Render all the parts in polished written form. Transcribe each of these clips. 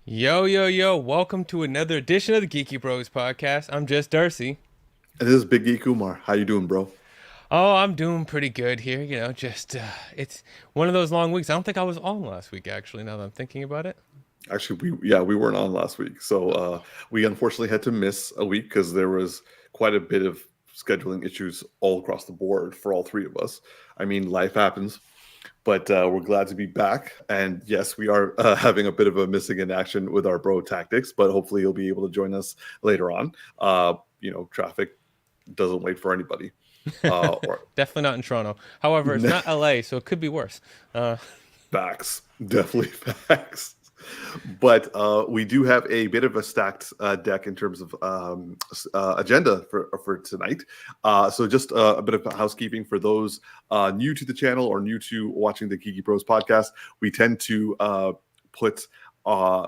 Yo, yo, yo, welcome to another edition of the Geeky Bros podcast. I'm just Darcy. And this is Big Geek Umar. How you doing, bro? Oh, I'm doing pretty good here. Just it's one of those long weeks. I don't think I was on last week, actually, now that I'm thinking about it. Actually, we weren't on last week, so we unfortunately had to miss a week because there was quite a bit of scheduling issues all across the board for all three of us. I mean, life happens, but we're glad to be back. And yes, we are having a bit of a missing in action with our bro Tactics, but hopefully you'll be able to join us later on. Traffic doesn't wait for anybody. Or Definitely not in Toronto. However, it's not LA, so it could be worse. Uh, Facts, definitely facts. But we do have a bit of a stacked deck in terms of agenda for tonight. So just a bit of housekeeping for those new to the channel or new to watching the Geeky Bros podcast. We tend to put uh,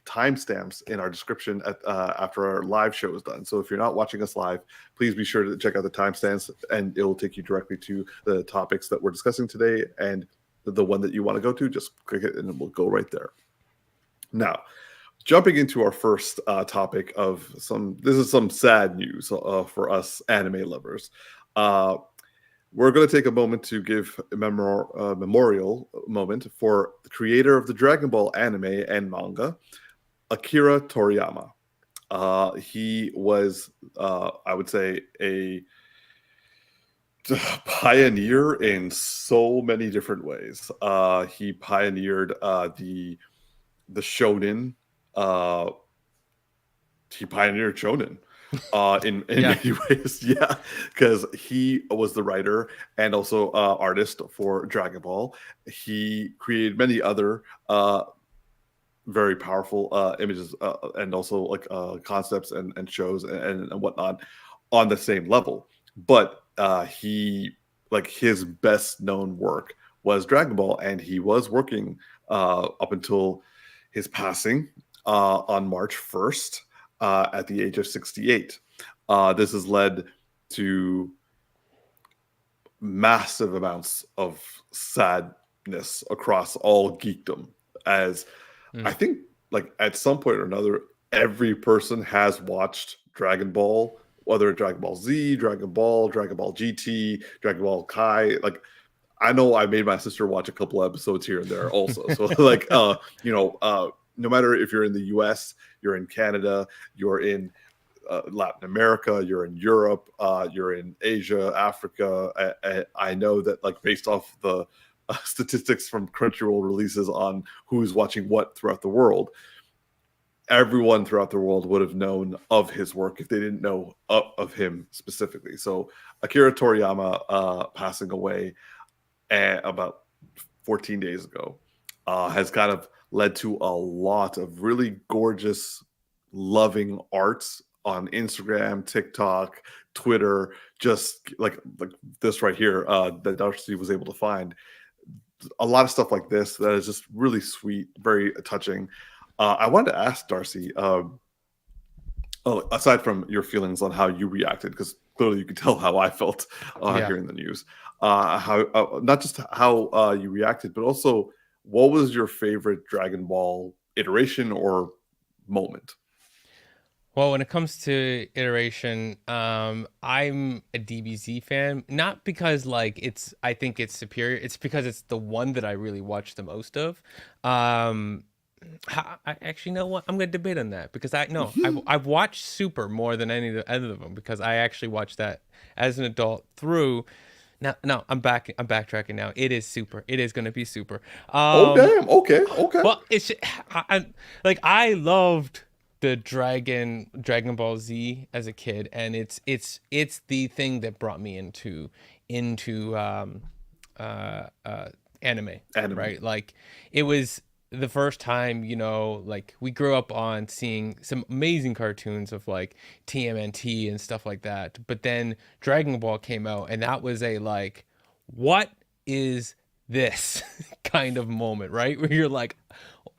timestamps in our description after our live show is done. So if you're not watching us live, please be sure to check out the timestamps, and it'll take you directly to the topics that we're discussing today. And the one that you want to go to, just click it and it will go right there. Now, jumping into our first topic of this is some sad news for us anime lovers. Uh, we're going to take a moment to give a memorial moment for the creator of the Dragon Ball anime and manga, Akira Toriyama. He was, I would say, a pioneer in so many different ways. He pioneered the shonen. Uh, he pioneered shonen in yeah. many ways. Yeah, because he was the writer and also artist for Dragon Ball. He created many other very powerful images and also like concepts and shows and whatnot on the same level. But he like his best known work was Dragon Ball, and he was working up until his passing on March 1st at the age of 68. This has led to massive amounts of sadness across all geekdom, as I Mm. think like at some point or another, every person has watched Dragon Ball, whether it's Dragon Ball Z, Dragon Ball GT, Dragon Ball Kai. Like I know I made my sister watch a couple episodes here and there also. So like no matter if you're in the US, you're in Canada, you're in Latin America, you're in Europe, you're in Asia, Africa. I know that like based off the statistics from Crunchyroll releases on who's watching what throughout the world, everyone throughout the world would have known of his work if they didn't know of him specifically. So Akira Toriyama passing away about 14 days ago has kind of led to a lot of really gorgeous, loving arts on Instagram, TikTok, Twitter, just like this right here that Darcy was able to find. A lot of stuff like this that is just really sweet, very touching. I wanted to ask Darcy, aside from your feelings on how you reacted, because clearly you could tell how I felt Yeah. hearing the news. How not just how you reacted, but also what was your favorite Dragon Ball iteration or moment? Well, when it comes to iteration, I'm a DBZ fan, not because like I think it's superior. It's because it's the one that I really watch the most of. Um, I actually know what I'm gonna debate on that because I no, I've watched Super more than any of the other of them because I actually watched that as an adult through. Now, no, I'm backtracking now. It is Super. It is gonna be Super. Oh Um, damn! Okay, okay. well, like I loved the Dragon Ball Z as a kid, and it's the thing that brought me into anime, Anime. right? Like it was the first time, like we grew up on seeing some amazing cartoons of like TMNT and stuff like that. But then Dragon Ball came out, and that was a like, what is this kind of moment, right? Where you're like,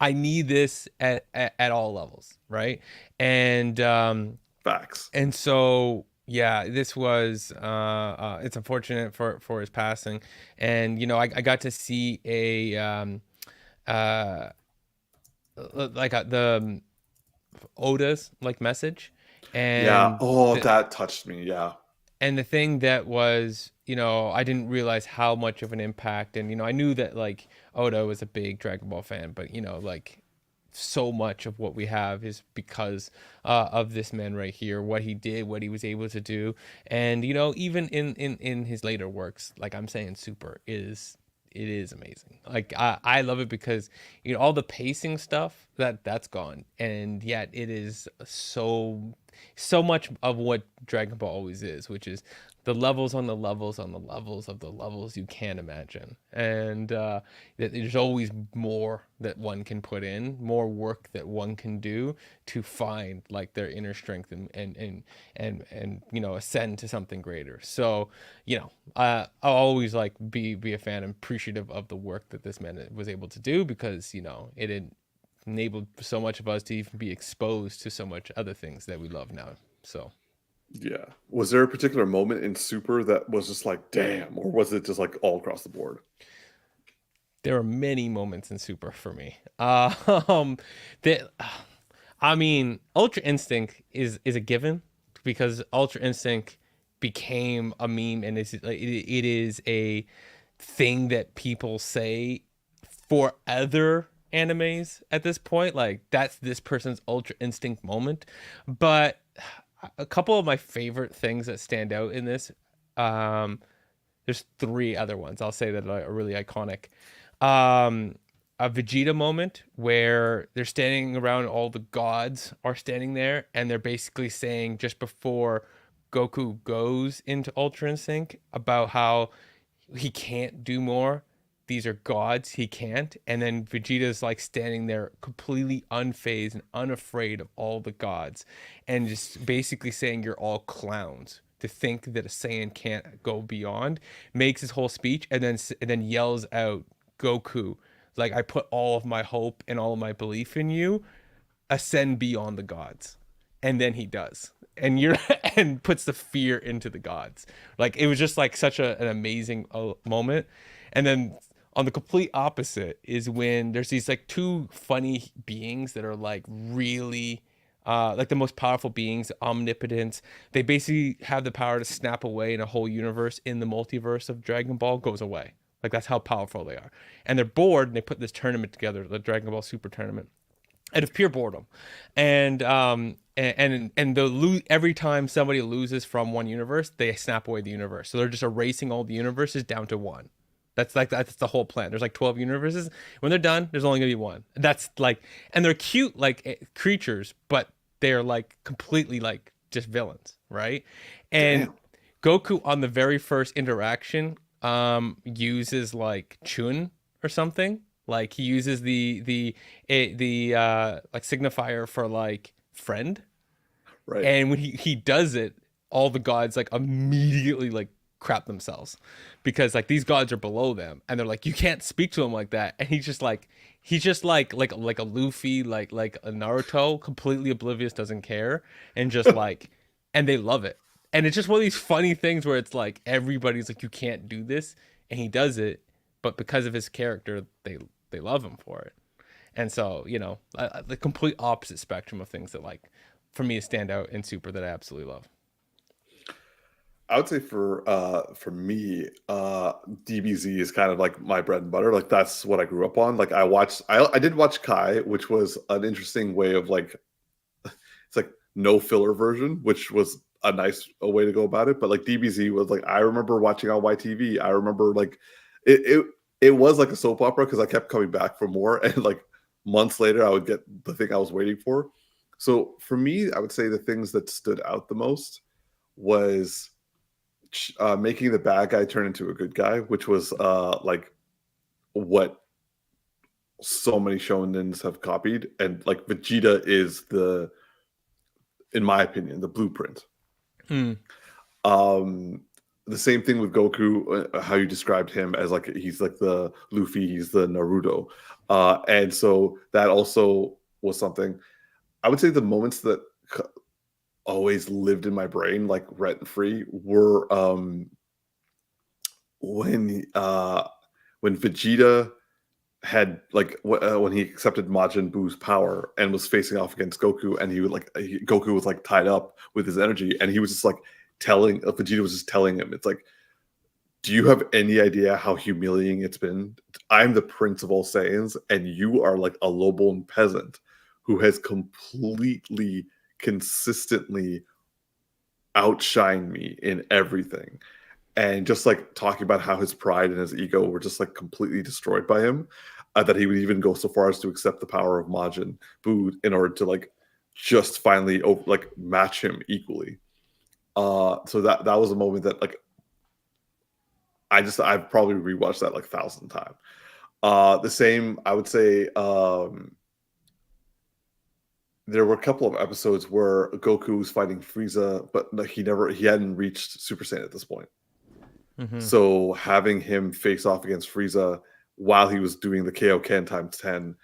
I need this at all levels, right? And Facts. and so yeah, this was it's unfortunate for his passing, and I got to see a like the Oda's like message, Yeah. and Oh, the that touched me. Yeah. and the thing that was, I didn't realize how much of an impact, and I knew that like Oda was a big Dragon Ball fan, but like so much of what we have is because of this man right here, what he did, what he was able to do. And even in his later works, like I'm saying, Super is, it is amazing. Like I love it because all the pacing stuff that's gone, and yet it is so much of what Dragon Ball always is, which is the levels on the levels on the levels of the levels you can't imagine. And that there's always more that one can put in, more work that one can do to find like their inner strength and ascend to something greater. So I'll always like be a fan and appreciative of the work that this man was able to do, because it enabled so much of us to even be exposed to so much other things that we love now. So Yeah. Was there a particular moment in Super that was just like, damn, or was it just like all across the board? there are many moments in Super for me. That I mean, Ultra Instinct is a given, because Ultra Instinct became a meme, and it is a thing that people say for other animes at this point. Like that's this person's Ultra Instinct moment. But a couple of my favorite things that stand out in this, um, there's three other ones I'll say that are really iconic. Um, a Vegeta moment where they're standing around, all the gods are standing there, and they're basically saying just before Goku goes into Ultra Instinct about how he can't do more. These are gods, he can't. And then Vegeta's like standing there completely unfazed and unafraid of all the gods, and just basically saying you're all clowns to think that a Saiyan can't go beyond. Makes his whole speech, and then yells out, Goku, like, I put all of my hope and all of my belief in you, ascend beyond the gods. And then he does, and you're and puts the fear into the gods. Like it was just like such an amazing moment. And then on the complete opposite is when there's these like two funny beings that are like really like the most powerful beings, omnipotence. They basically have the power to snap away, and a whole universe in the multiverse of Dragon Ball goes away. Like that's how powerful they are. And they're bored, and they put this tournament together, the Dragon Ball Super tournament, out of pure boredom. And every time somebody loses from one universe, they snap away the universe. So they're just erasing all the universes down to one. That's the whole plan. There's like 12 universes. When they're done, there's only gonna be one. That's like, and they're cute like creatures, but they're like completely like just villains, right? And Damn. Goku on the very first interaction uses like Chun or something. Like he uses the like signifier for like friend. Right. And when he does it, all the gods like immediately like crap themselves, because like these gods are below them, and they're like, you can't speak to him like that. And he's just like a Luffy, like a Naruto, completely oblivious, doesn't care, and just like, and they love it. And it's just one of these funny things where it's like everybody's like, you can't do this, and he does it, but because of his character, they love him for it. And so, the complete opposite spectrum of things that like for me stand out in Super that I absolutely love. I would say for me, DBZ is kind of like my bread and butter. Like that's what I grew up on. Like I did watch Kai, which was an interesting way of like it's like no filler version, which was a nice a way to go about it. But like DBZ was like I remember watching on YTV. I remember like it was like a soap opera because I kept coming back for more, and like months later I would get the thing I was waiting for. So for me, I would say the things that stood out the most was making the bad guy turn into a good guy, which was like what so many shonens have copied, and like Vegeta is in my opinion, the blueprint. Hmm. Um, the same thing with Goku, how you described him as like he's like the Luffy, he's the Naruto, and so that also was something. I would say the moments that always lived in my brain like rent free were when uh when Vegeta had like when he accepted Majin Buu's power and was facing off against Goku, and Goku was like tied up with his energy, and he was just like telling Vegeta was just telling him, it's like, do you have any idea how humiliating it's been? I'm the prince of all Saiyans, and you are like a lowborn peasant who has completely, consistently outshined me in everything. And just like talking about how his pride and his ego were just like completely destroyed by him, that he would even go so far as to accept the power of Majin Buu in order to like just finally like match him equally. So that was a moment that like I've probably rewatched that like 1,000 times. The same, I would say, there were a couple of episodes where Goku was fighting Frieza, but he hadn't reached Super Saiyan at this point. Mm-hmm. So having him face off against Frieza while he was doing the Kaioken times 10,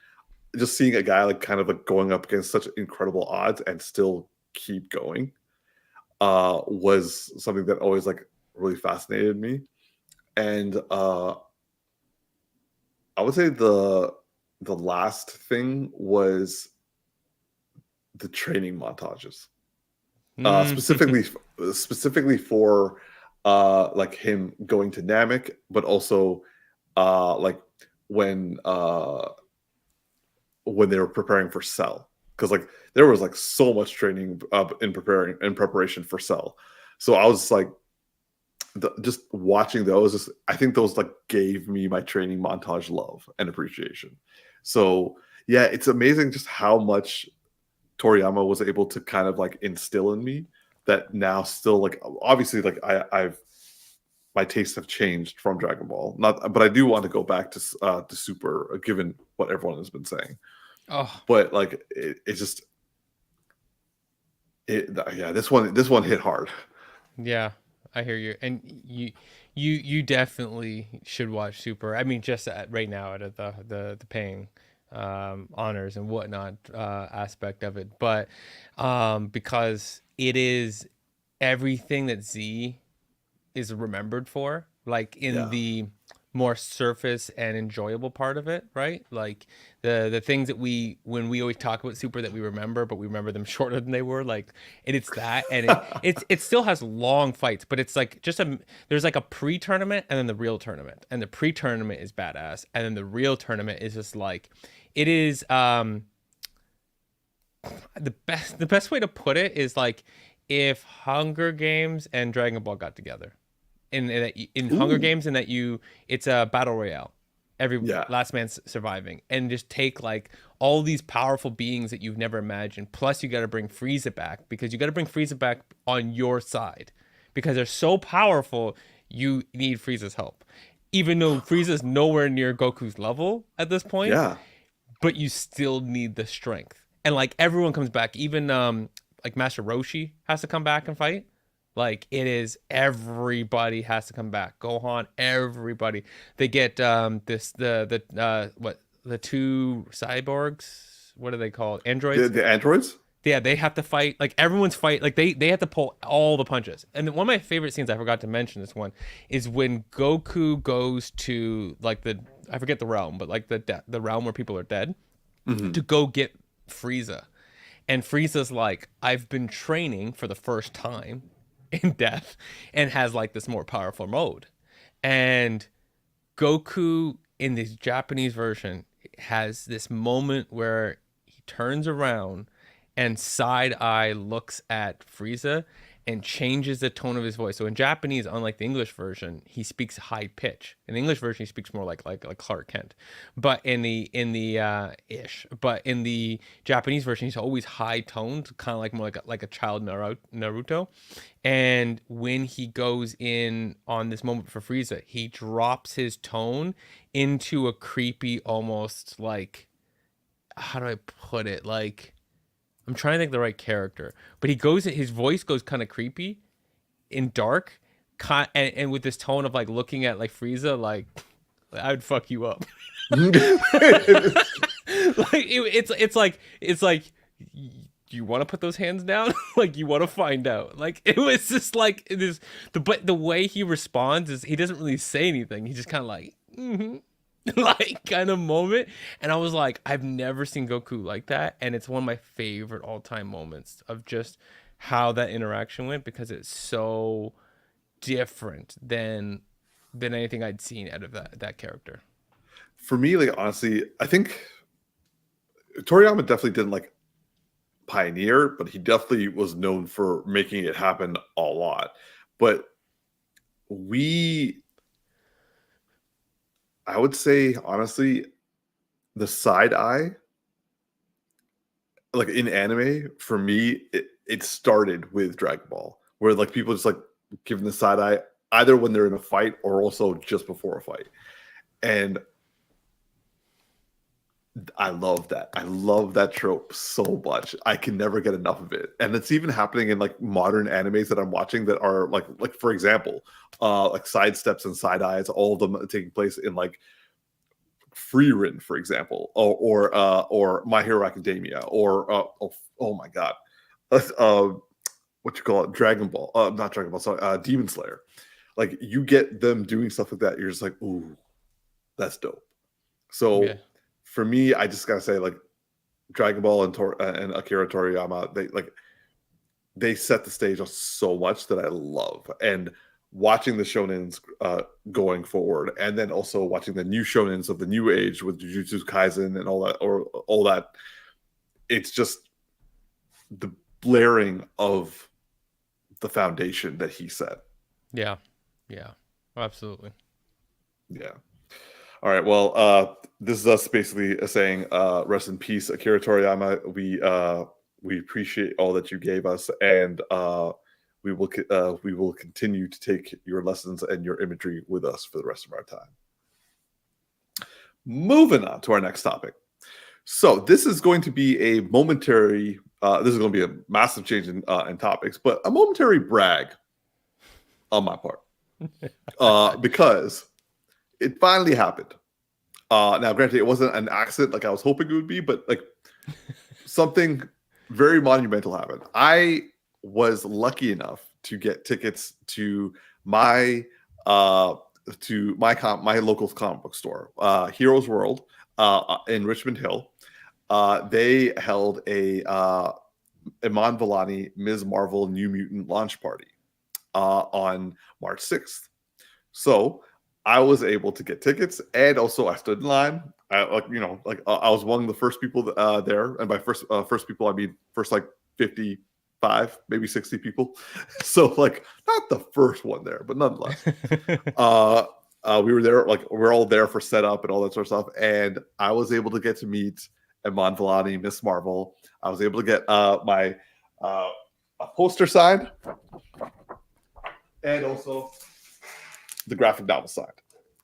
just seeing a guy like kind of like going up against such incredible odds and still keep going, was something that always like really fascinated me. And I would say the last thing was the training montages, Mm. specifically for like him going to Namek, but also like when they were preparing for Cell, because like there was like so much training in preparation for Cell. So I was like, just watching those, I think those like gave me my training montage love and appreciation. So yeah, it's amazing just how much Toriyama was able to kind of like instill in me, that now still like obviously like I've my tastes have changed from Dragon Ball. Not, but I do want to go back to Super, given what everyone has been saying. Oh, But like it just yeah, this one hit hard. yeah, I hear you, and you definitely should watch Super. I mean, just right now out of the paying honors and whatnot aspect of it, but because it is everything that Z is remembered for, like in Yeah. the more surface and enjoyable part of it, right? Like the things that when we always talk about Super that we remember, but we remember them shorter than they were, like, and it's that, and it still has long fights, but it's like there's like a pre-tournament and then the real tournament, and the pre-tournament is badass, and then the real tournament is just like, it is the best way to put it is like if Hunger Games and Dragon Ball got together in Hunger Ooh. Games, and that it's a battle royale, every Yeah. last man surviving, and just take like all these powerful beings that you've never imagined. Plus, you got to bring Frieza back, because you got to bring Frieza back on your side, because they're so powerful. You need Frieza's help, even though Frieza's nowhere near Goku's level at this point, Yeah. but you still need the strength. And like everyone comes back, even like Master Roshi has to come back and fight. Like it is, everybody has to come back. Gohan, everybody. They get the two cyborgs. What are they called? The Androids. androids. Yeah, they have to fight. Like everyone's fight. Like they have to pull all the punches. And one of my favorite scenes, I forgot to mention this one, is when Goku goes to like I forget the realm, but like the realm where people are dead, Hmm. to go get Frieza. And Frieza's like, I've been training for the first time in death, and has like this more powerful mode. And Goku in this Japanese version has this moment where he turns around and side eye looks at Frieza and changes the tone of his voice. So in Japanese, unlike the English version, he speaks high pitch. In the English version, he speaks more like Clark Kent. But but in the Japanese version, he's always high toned, kind of like more like a child Naruto. And when he goes in on this moment for Frieza, he drops his tone into a creepy, almost like, how do I put it? Like, I'm trying to think of the right character, but his voice goes kind of creepy and dark, and with this tone of like looking at like Frieza, like, I would fuck you up. Like it's like you want to put those hands down, like you want to find out. Like it was just like but the way he responds is he doesn't really say anything. He just kind of like, mm-hmm. like kind of moment. And I was like, I've never seen Goku like that. And it's one of my favorite all time moments of just how that interaction went because it's so different than anything I'd seen out of that character. For me, like honestly, I think Toriyama definitely didn't like pioneer, but he definitely was known for making it happen a lot. But we, I would say honestly, the side eye, like in anime, for me, it started with Dragon Ball, where like people just like giving the side eye either when they're in a fight or also just before a fight. And I love that. I love that trope so much. I can never get enough of it. And it's even happening in like modern animes that I'm watching that are like for example, like side steps and side eyes, all of them taking place in like Freerin, for example, or My Hero Academia, or oh my god, what you call it, Dragon Ball, not Dragon Ball, sorry, Demon Slayer. Like you get them doing stuff like that, you're just like, ooh, that's dope. Yeah. So for me, I just gotta say, like Dragon Ball and Akira Toriyama, they set the stage so much that I love. And watching the shonens going forward, and then also watching the new shonens of the new age with Jujutsu Kaisen and all that, or all that, it's just the blaring of the foundation that he set. Yeah. Yeah. Absolutely. Yeah. All right. Well, this is us basically saying, rest in peace, Akira Toriyama. We appreciate all that you gave us, and we will continue to take your lessons and your imagery with us for the rest of our time. Moving on to our next topic. So this is going to be a momentary. This is going to be a massive change in topics, but a momentary brag on my part, because it finally happened. Now, granted, it wasn't an accident like I was hoping it would be, but like something very monumental happened. I was lucky enough to get tickets to my my local comic book store, Heroes World, in Richmond Hill. They held a Iman Vellani Ms. Marvel New Mutant launch party on March 6th. So I was able to get tickets, and also I stood in line. I was one of the first people there, and by first people I mean first like 55, maybe 60 people. So like not the first one there, but nonetheless, we were there. Like we're all there for setup and all that sort of stuff, and I was able to get to meet Iman Vellani, Miss Marvel. I was able to get my a poster signed, and also the graphic novel signed.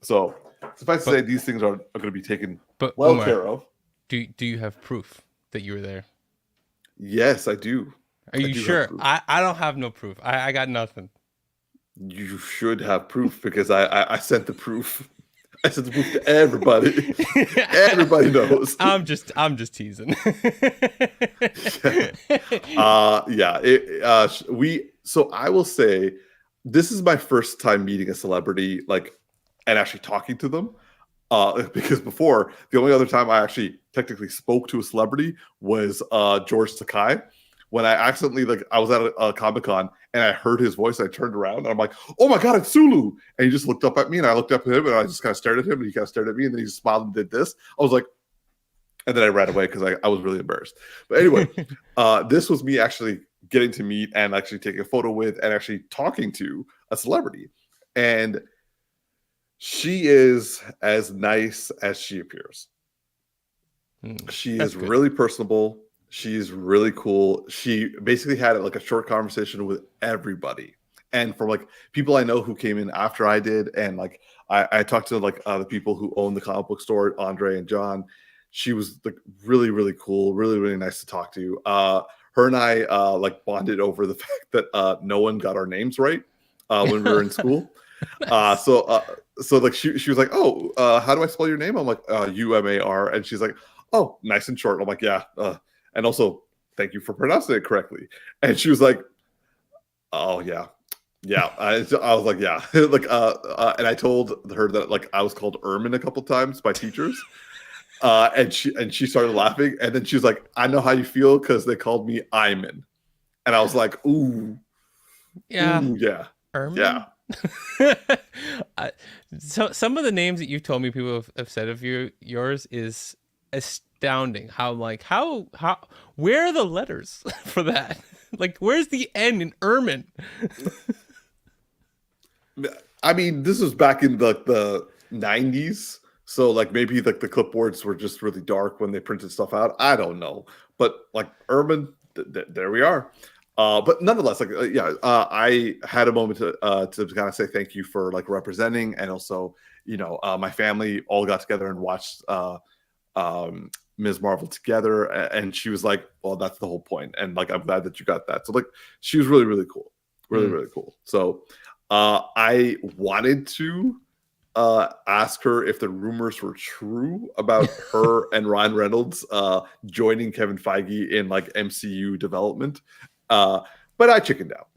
So suffice to say, these things are going to be taken well Umar, care of. do you have proof that you were there? Yes, I do. Are you do sure? I don't have no proof. I got nothing. You should have proof because I sent the proof. I sent the proof to everybody. Everybody knows. I'm just teasing. So I will say this is my first time meeting a celebrity, like, and actually talking to them. Because before, the only other time I actually technically spoke to a celebrity was George Takai. When I accidentally, like, I was at a Comic-Con and I heard his voice, I turned around and I'm like, oh my God, it's Sulu. And he just looked up at me and I looked up at him and I just kind of stared at him and he kind of stared at me and then he just smiled and did this. I was like, and then I ran away because I was really embarrassed. But anyway, this was me actually getting to meet and actually taking a photo with and actually talking to a celebrity. And she is as nice as she appears. She is good. Really personable. She's really cool. She basically had like a short conversation with everybody. And from like people I know who came in after I did, and like I talked to like the people who own the comic book store, Andre and John. She was like really, really cool, really, really nice to talk to. Her and I like bonded over the fact that no one got our names right when we were in school. Nice. So like she was like, oh, how do I spell your name? I'm like, Umar, and she's like, oh, nice and short. I'm like, yeah, and also thank you for pronouncing it correctly. And she was like, oh yeah, Yeah, I was like, yeah, and I told her that like I was called Ermin a couple times by teachers, and she started laughing, and then she was like, I know how you feel because they called me Iman, and I was like, Yeah, ooh, yeah, yeah. Ermin. I, so some of the names that you've told me people have said of yours is astounding. How like how where are the letters for that? Like where's the N in Ermin? I mean, this was back in the 90s, so like maybe like the clipboards were just really dark when they printed stuff out. I don't know, but like Urban, there we are. But nonetheless, like yeah, I had a moment to kind of say thank you for like representing, and also my family all got together and watched Ms. Marvel together, and she was like, "Well, that's the whole point," and like I'm glad that you got that. So like she was really really cool, really Mm. really cool. So I wanted to ask her if the rumors were true about her and Ryan Reynolds joining Kevin Feige in like MCU development, uh, but I chickened out.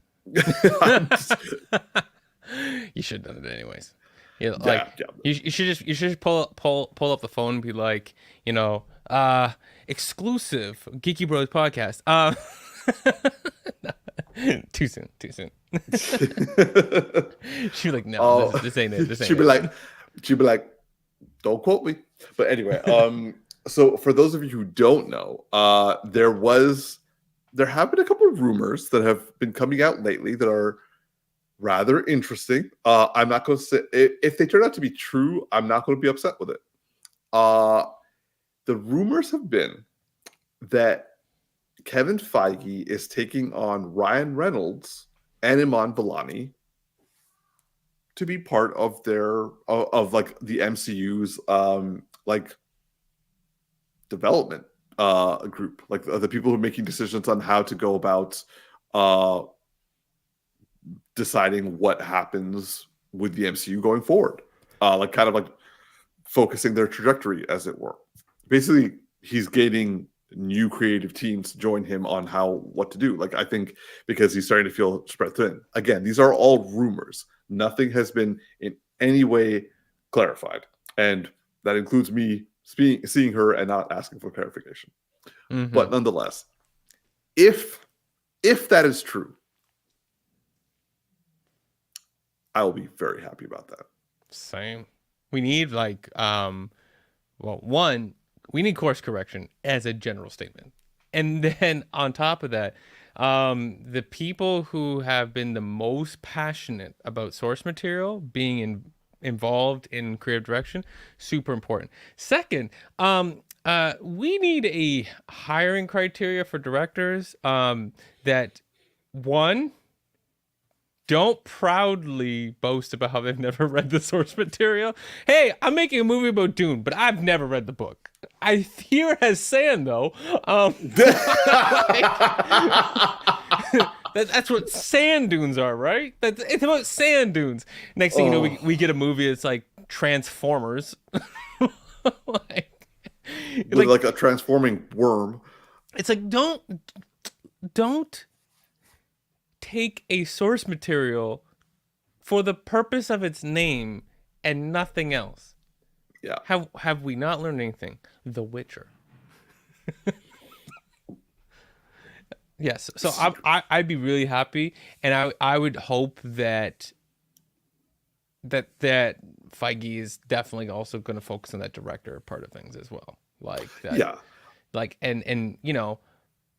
You should have done it anyways. You know, like Yeah, yeah. you should just pull up the phone and be like, exclusive Geeky Bros podcast. Too soon, too soon. She'd be like, no, Oh, this ain't it. This ain't she'd be it. like, she'd be like, don't quote me. But anyway, so for those of you who don't know, there have been a couple of rumors that have been coming out lately that are rather interesting. I'm not going to say if they turn out to be true, I'm not going to be upset with it. Uh, the rumors have been that Kevin Feige is taking on Ryan Reynolds and Iman Vellani to be part of their of like the MCU's like development group, like the people who are making decisions on how to go about uh deciding what happens with the MCU going forward. Like kind of like focusing their trajectory as it were. Basically, he's gaining new creative teams to join him on what to do. Like I think because he's starting to feel spread thin. Again, these are all rumors. Nothing has been in any way clarified, and that includes me seeing her and not asking for clarification. Mm-hmm. But nonetheless, if that is true, I will be very happy about that. Same. We need like well, one, we need course correction as a general statement. And then on top of that, the people who have been the most passionate about source material being involved in creative direction, super important. Second, we need a hiring criteria for directors that one don't proudly boast about how they've never read the source material. Hey, I'm making a movie about Dune, but I've never read the book. I hear as sand though. That's what sand dunes are, right? It's about sand dunes. Next thing you know, we get a movie that's like Transformers. like, With like a transforming worm. it's like don't take a source material for the purpose of its name and nothing else. Yeah. Have we not learned anything? The Witcher. Yes. So I'd be really happy, and I would hope that Feige is definitely also going to focus on that director part of things as well. Like that. Yeah. Like and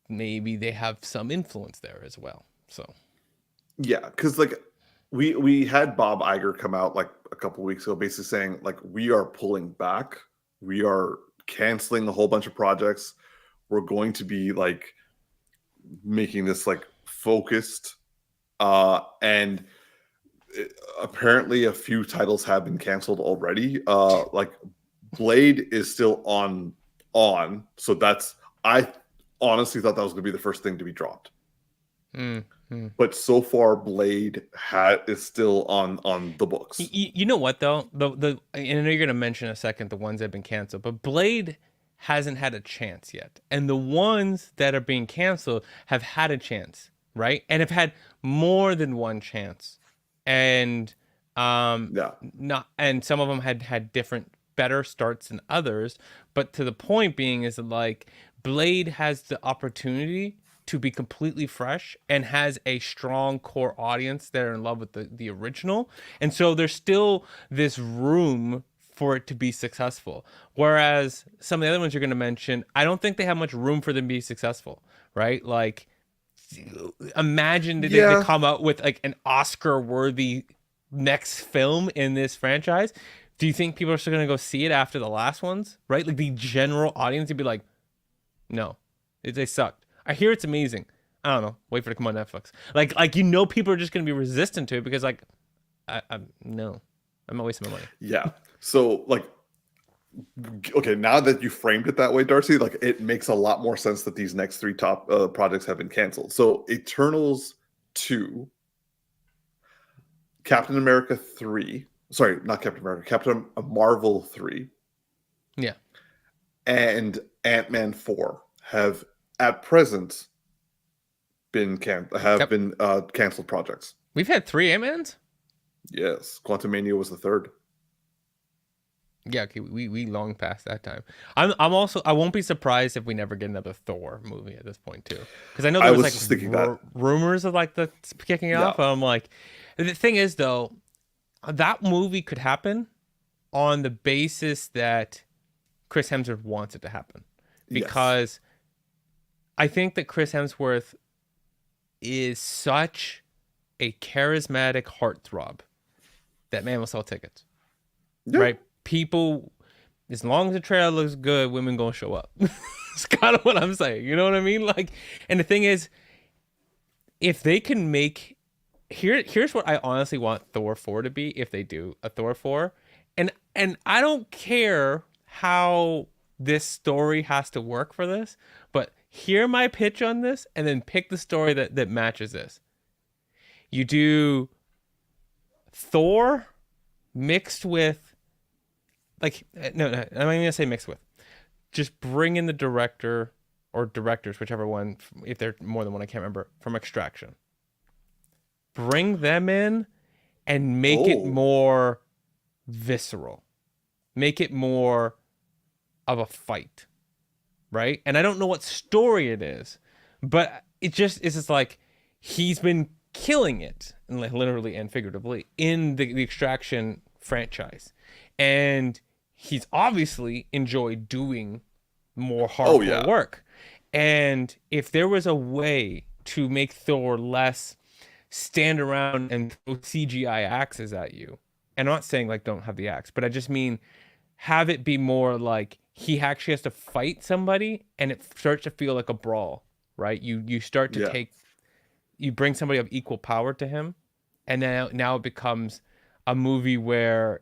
maybe they have some influence there as well. So Yeah, because like we had Bob Iger come out like a couple weeks ago, basically saying like we are pulling back, we are canceling a whole bunch of projects. We're going to be like making this like focused, and apparently a few titles have been canceled already. Like Blade is still on, so that's I honestly thought that was going to be the first thing to be dropped. But so far, Blade is still on the books. you know what though? The I know you're gonna mention in a second the ones that have been canceled, but Blade hasn't had a chance yet, and the ones that are being canceled have had a chance. right? And have had more than one chance, and Yeah. not, and some of them had different better starts than others. But to the point being is that like Blade has the opportunity to be completely fresh and has a strong core audience that are in love with the original, and so there's still this room for it to be successful. Whereas some of the other ones you're going to mention, I don't think they have much room for them to be successful, right? Like, imagine that they Yeah. come out with like an Oscar worthy next film in this franchise. Do you think people are still going to go see it after the last ones, right? Like the general audience would be like, no, they sucked. I hear it's amazing. I don't know. Wait for it to come on Netflix. People are just going to be resistant to it because like, no, I'm not wasting my money. Yeah. So like, okay, now that you framed it that way, Darcy, like it makes a lot more sense that these next three top projects have been canceled. So Eternals 2, Captain America 3, sorry, not Captain America, Captain Marvel 3, Yeah. and Ant-Man 4 have at present Yep. been canceled projects. We've had 3 Ant-Mans? Yes, Quantumania was the third. Yeah, okay, we long past that time. I'm also, I won't be surprised if we never get another Thor movie at this point too, because I know I there was was like just thinking that. rumors of like the kicking it Yeah. off. I'm like, the thing is though, that movie could happen on the basis that Chris Hemsworth wants it to happen, Yes. because I think that Chris Hemsworth is such a charismatic heartthrob that man will sell tickets, Yeah. right? People, as long as the trailer looks good, women gonna show up. It's kind of what I'm saying. You know what I mean? Like, and the thing is, if they can make here's what I honestly want Thor 4 to be if they do a Thor 4. And I don't care how this story has to work for this, but hear my pitch on this and then pick the story that matches this. You do Thor mixed with like no, I'm not gonna say mixed with. Just bring in the director or directors, whichever one, if they're more than one, I can't remember, from Extraction. Bring them in and make it Oh. more visceral. Make it more of a fight, right? And I don't know what story it is, but it's just like he's been killing it, and like literally and figuratively, in the Extraction franchise, and he's obviously enjoyed doing more Oh hardcore yeah. work. And if there was a way to make Thor less stand around and throw CGI axes at you, and I'm not saying like don't have the axe, but I just mean have it be more like he actually has to fight somebody and it starts to feel like a brawl, right? You start to Yeah. take, you bring somebody of equal power to him, and now it becomes a movie where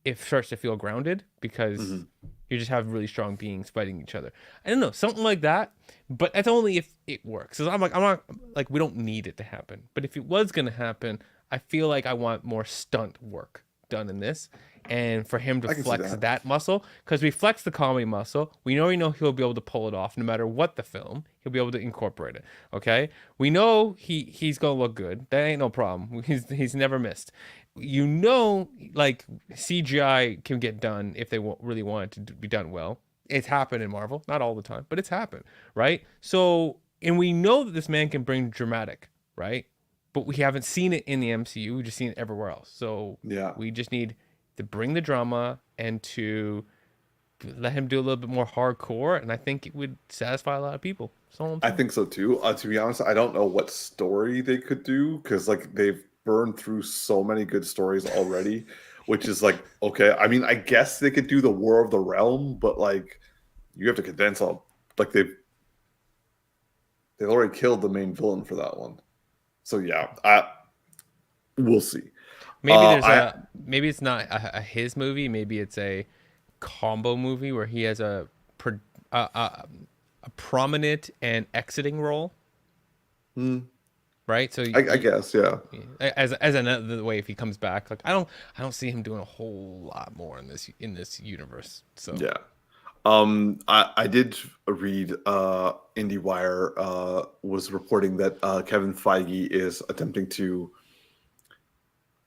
it starts to feel grounded because Mhm. you just have really strong beings fighting each other. I don't know, something like that. But that's only if it works. Because I'm not like, we don't need it to happen. But if it was gonna happen, I feel like I want more stunt work done in this, and for him to I can see flex that. that muscle. Because we flex the comedy muscle, we know he'll be able to pull it off no matter what the film. He'll be able to incorporate it. Okay, we know he's gonna look good. That ain't no problem. He's never missed. You know, like CGI can get done if they really want it to be done well. It's happened in Marvel, not all the time, but it's happened, right? So, and we know that this man can bring dramatic, right? But we haven't seen it in the MCU. We've just seen it everywhere else. So Yeah. we just need to bring the drama and to let him do a little bit more hardcore, and I think it would satisfy a lot of people. That's all I'm I saying. think so too. To be honest, I don't know what story they could do because like they've burned through so many good stories already, which is like okay. I mean, I guess they could do the War of the Realm, but like you have to condense all like they've already killed the main villain for that one. So yeah, we'll see. Maybe there's I a maybe it's not a his movie. Maybe it's a combo movie where he has a prominent and exiting role, hmm, right? So I guess yeah. as another way, if he comes back, like I don't see him doing a whole lot more in this universe. So Yeah. I did read IndieWire was reporting that Kevin Feige is attempting to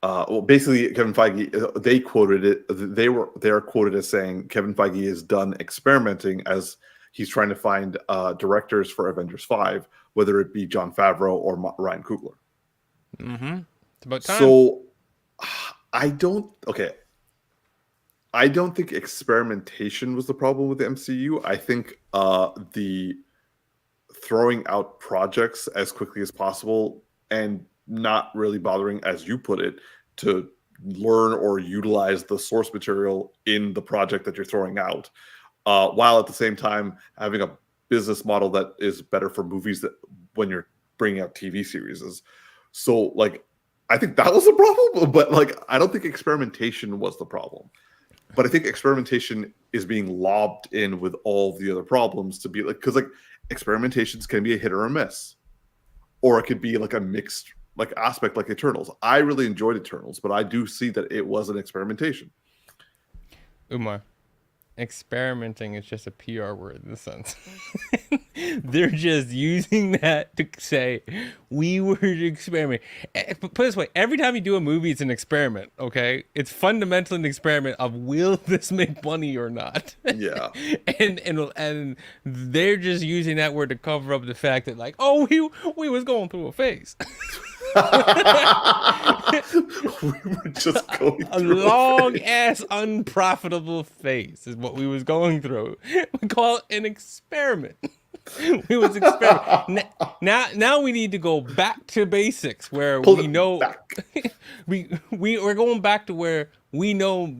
well, basically, Kevin Feige, they quoted it. They are quoted as saying Kevin Feige is done experimenting as he's trying to find directors for Avengers 5, whether it be Jon Favreau or Ryan Coogler. Mm-hmm. It's about time. So I don't. Okay, I don't think experimentation was the problem with the MCU. I think the throwing out projects as quickly as possible and not really bothering, as you put it, to learn or utilize the source material in the project that you're throwing out, while at the same time having a business model that is better for movies that when you're bringing out TV series. So, like, I think that was the problem, but like, I don't think experimentation was the problem. But I think experimentation is being lobbed in with all the other problems to be like, because like experimentations can be a hit or a miss, or it could be like a mixed like aspect, like Eternals. I really enjoyed Eternals, but I do see that it was an experimentation. Umar, experimenting is just a PR word in the sense. They're just using that to say we were to experiment. Put it this way: every time you do a movie, it's an experiment. Okay, it's fundamentally an experiment of will this make money or not. Yeah, and they're just using that word to cover up the fact that like, oh, we was going through a phase. we were just going a through long ass unprofitable phase is what we was going through. We call it an experiment. We was experiment. Now we need to go back to basics where we know we're going back to where we know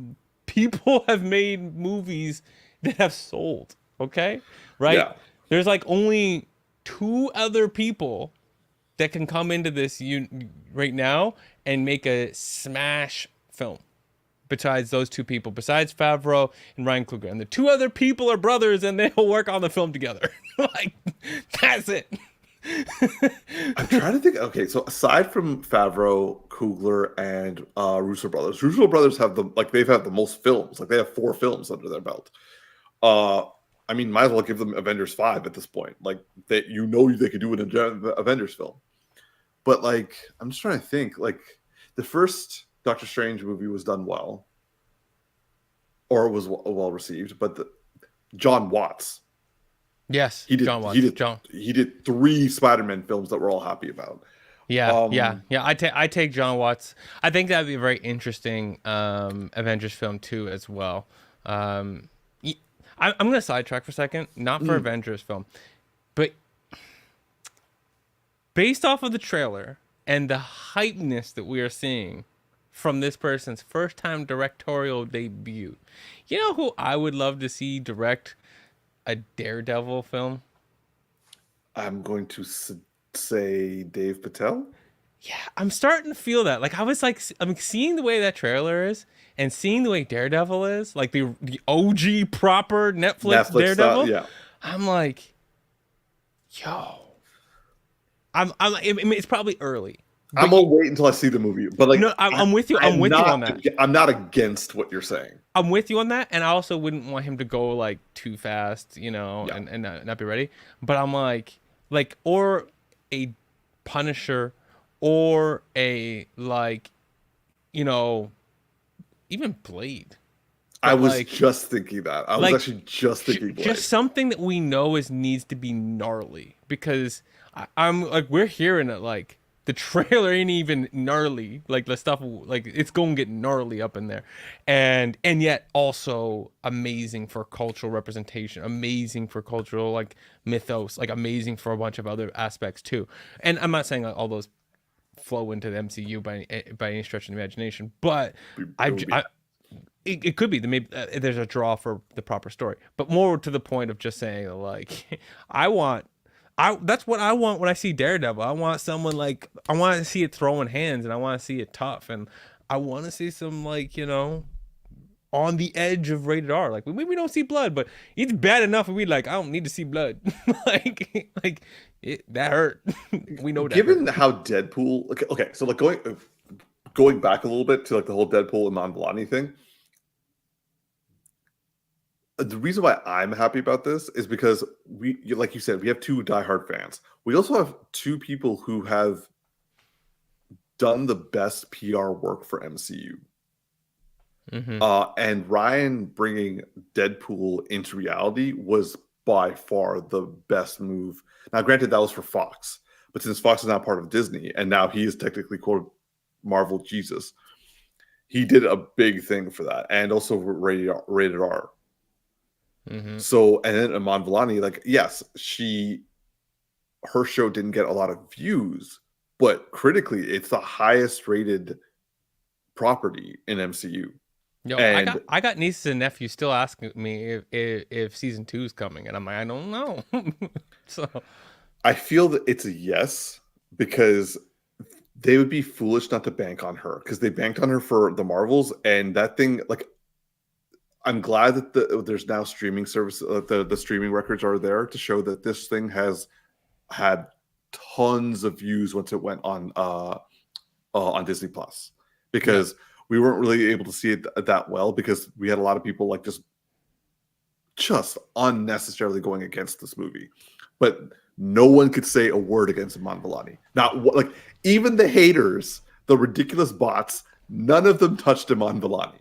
people have made movies that have sold. Okay, right? Yeah. There's like only 2 other people that can come into this right now and make a smash film. Besides those 2 people, besides Favreau and Ryan Coogler, and the 2 other people are brothers, and they'll work on the film together. Like, that's it. I'm trying to think. Okay, so aside from Favreau, Coogler, and Russo brothers have they've had the most films. Like they have 4 films under their belt. I mean, might as well give them Avengers 5 at this point. Like that, they could do an Avengers film. But like, I'm just trying to think. Like the first Doctor Strange movie was done well, or was well received. But John Watts, yes, he did. John Watts. He did 3 Spider-Man films that we're all happy about. Yeah. I take John Watts. I think that'd be a very interesting Avengers film too, as well. I'm gonna sidetrack for a second, not for Avengers film, but based off of the trailer and the hypeness that we are seeing from this person's first time directorial debut, you know who I would love to see direct a Daredevil film? I'm going to say Dave Patel. Yeah, I'm starting to feel that. Like I'm seeing the way that trailer is, and seeing the way Daredevil is, like the OG proper Netflix Daredevil. Yeah, I'm like, yo, it's probably early. I'm gonna wait until I see the movie. But like, no, I'm with you. I'm with you on that. I'm not against what you're saying. I'm with you on that, and I also wouldn't want him to go like too fast, and not be ready. But I'm like, or a Punisher, or a even Blade. I was just thinking that. I was actually just thinking Blade. Just something that we know needs to be gnarly, because I'm like, we're hearing it like the trailer ain't even gnarly. Like the stuff, like it's going to get gnarly up in there, and yet also amazing for cultural representation, amazing for cultural like mythos, like amazing for a bunch of other aspects too. And I'm not saying all those flow into the MCU by any stretch of the imagination, but it could be that maybe there's a draw for the proper story, but more to the point of just saying like, that's what I want when I see Daredevil. I want someone like, I want to see it throwing hands, and I want to see it tough, and I want to see some on the edge of rated R. Like we don't see blood, but it's bad enough, and we like, I don't need to see blood. That hurt. We know that. Given how Deadpool, okay, so like going back a little bit to like the whole Deadpool and Iman Vellani thing. The reason why I'm happy about this is because like you said, we have two diehard fans. We also have two people who have done the best PR work for MCU. Mm-hmm. And Ryan bringing Deadpool into reality was by far the best move. Now, granted, that was for Fox, but since Fox is not part of Disney, and now he is technically quote Marvel Jesus, he did a big thing for that, and also rated R. Mm-hmm. So, and then Iman Vellani, like, yes, her show didn't get a lot of views, but critically, it's the highest rated property in MCU. Yo, And I got nieces and nephews still asking me if season 2 is coming, and I'm like, I don't know. So I feel that it's a yes because they would be foolish not to bank on her because they banked on her for the Marvels, and that thing, like, I'm glad that there's now streaming service, the streaming records are there to show that this thing has had tons of views once it went on Disney Plus, yeah, because we weren't really able to see it that well because we had a lot of people like just unnecessarily going against this movie, but no one could say a word against Iman Vellani. Like, even the haters, the ridiculous bots, none of them touched Iman Vellani.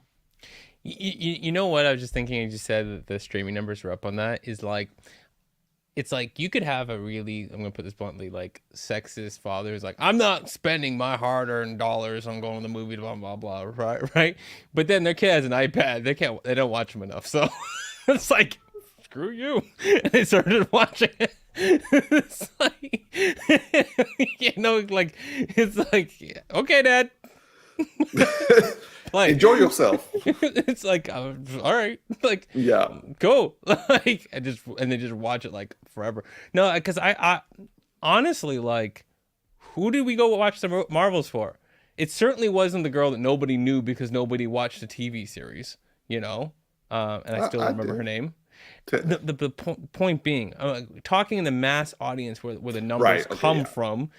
you know what I was just thinking? You just said that the streaming numbers are up on that. Is like, it's like you could have a really, I'm gonna put this bluntly, like sexist father who's like, I'm not spending my hard-earned dollars on going to the movie, blah blah blah, right? But then their kid has an iPad, they don't watch them enough, so it's like, screw you, and they started watching it. It's like, like it's like, okay, Dad, like Enjoy yourself. it's like, all right, like, Yeah. go, like, and they just watch it like forever. No, because I honestly, like, who did we go watch the Marvels for? It certainly wasn't the girl that nobody knew because nobody watched the TV series, and I still I remember her did. name. The point being, talking in the mass audience where the numbers Right. Okay. come Yeah. from,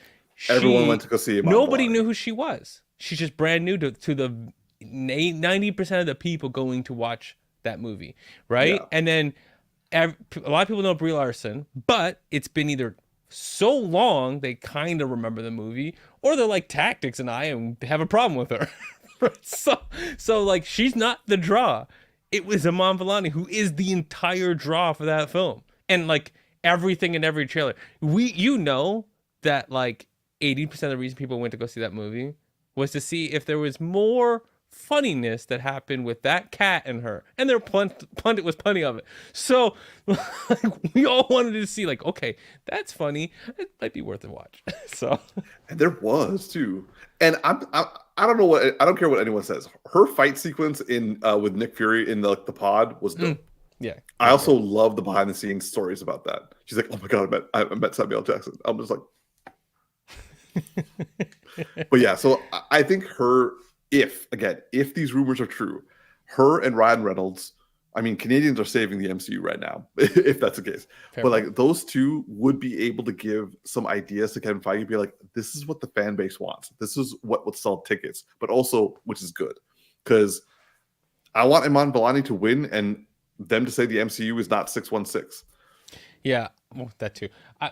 Everyone went to go see Iman nobody Vellani. knew who she was. She's just brand new to the 90% of the people going to watch that movie, right? Yeah. And then a lot of people know Brie Larson, but it's been either so long they kind of remember the movie, or they're like Tactics and I and have a problem with her. So like, she's not the draw. It was Iman Vellani who is the entire draw for that film, and like everything in every trailer. That like 80% of the reason people went to go see that movie was to see if there was more funniness that happened with that cat and her, and there was plenty of it. So like, we all wanted to see, like, okay, that's funny, it might be worth a watch. So And there was too. And I don't know what, I don't care what anyone says. Her fight sequence in with Nick Fury in the pod was dope. yeah, I also love the behind the scenes stories about that. She's like, "Oh my god, I met Samuel L. Jackson." I'm just like, but yeah. So I think if these rumors are true, her and Ryan Reynolds. I mean, Canadians are saving the MCU right now, if that's the case. fair But point. like, those two would be able to give some ideas to Kevin Feige, be like, "This is what the fan base wants. This is what would sell tickets." But also, which is good, because I want Iman Vellani to win and them to say the MCU is not 616. Yeah, well, that too.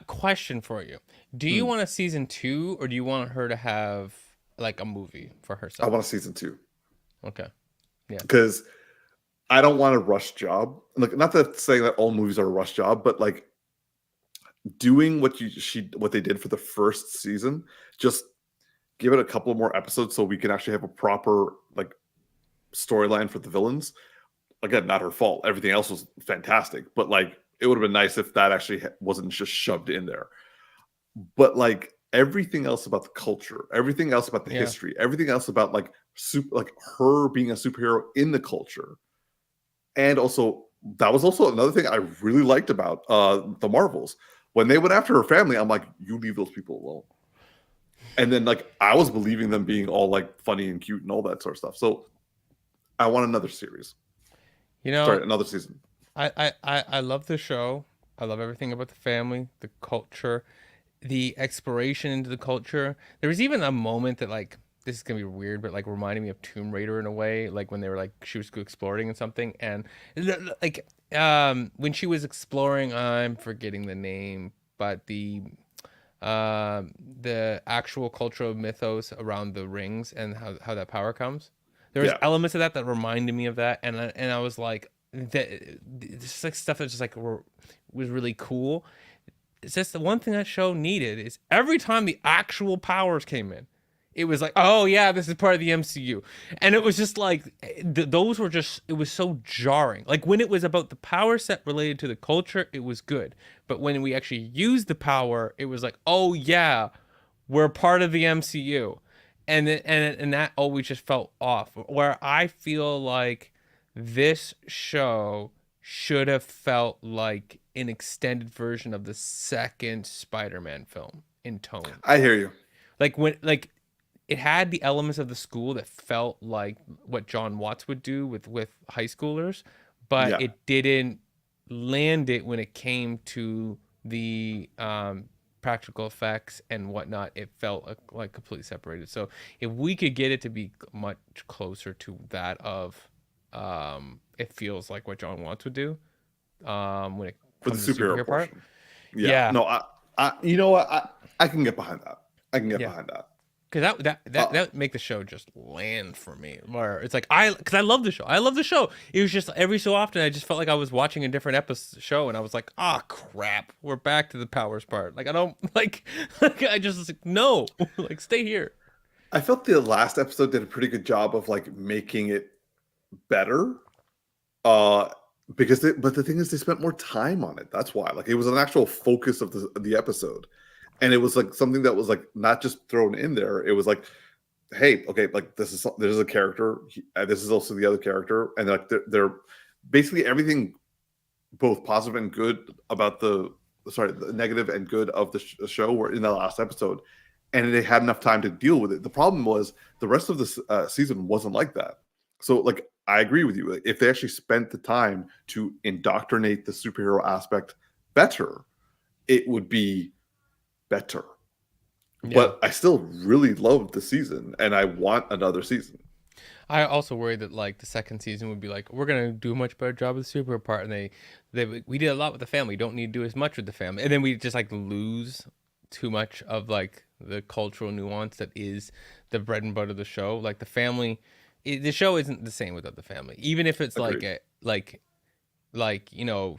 Question for you: do you want a season 2, or do you want her to have like a movie for I herself? want a season 2 Okay, yeah, because I don't want a rush job. Like, not that saying that all movies are a rush job, but like doing what they did for the first season, just give it a couple more episodes so we can actually have a proper like storyline for the villains. Again, not her fault. Everything else was fantastic, but like, it would have been nice if that actually wasn't just shoved in there. But like, everything else about the culture, everything else about the yeah. history, everything else about like her being a superhero in the culture, and also that was also another thing I really liked about the Marvels. When they went after her family, I'm like, you leave those people alone. And then like, I was believing them being all like funny and cute and all that sort of stuff. So I want another series. Sorry, another season. I love the show. I love everything about the family, the culture, the exploration into the culture. There was even a moment that, like, this is gonna be weird, but like reminded me of Tomb Raider in a way, like when they were like, she was exploring and something, and like, when she was exploring, I'm forgetting the name, but the actual cultural mythos around the rings and how that power comes. There was Yeah. elements of that that reminded me of that, and I was like, that it's like stuff that just like was really cool. It's just the one thing that show needed is every time the actual powers came in, it was like, oh yeah, this is part of the MCU, and it was just like those were just, it was so jarring. Like when it was about the power set related to the culture, it was good, but when we actually used the power, it was like, oh yeah, we're part of the MCU, and that always just felt off. Where I feel like this show should have felt like an extended version of the second Spider-Man film in tone. I hear you. Like when like it had the elements of the school that felt like what John Watts would do with high schoolers, but Yeah. it didn't land it when it came to the practical effects and whatnot. It felt like completely separated. So if we could get it to be much closer to that of it feels like what John Watts would do when it For the comes to the superhero superhero part. portion. Yeah. Yeah, No, you know what? I can get behind that. I can get yeah. behind that. Because that would make the show just land for me. Where it's like because I love the show. I love the show. It was just every so often I just felt like I was watching a different episode show, and I was like, ah, crap, we're back to the powers part. Like I don't like I just was like, no, like stay here. I felt the last episode did a pretty good job of like making it better. Uh but the thing is they spent more time on it. That's why. Like it was an actual focus of the episode. And it was like something that was like not just thrown in there. It was like, hey, okay, like this is a character. This is also the other character, and like they're basically everything, both positive and good about the negative and good of the show were in the last episode, and they had enough time to deal with it. The problem was the rest of this season wasn't like that. So like I agree with you. Like, if they actually spent the time to indoctrinate the superhero aspect better, it would be better. Yeah. But I still really loved the season, and I want another season. I also worry that like the second season would be like, we're gonna do a much better job with the superhero part, and we did a lot with the family. Don't need to do as much with the family, and then we just like lose too much of like the cultural nuance that is the bread and butter of the show. Like the family, the show isn't the same without the family. Even if it's Agreed. like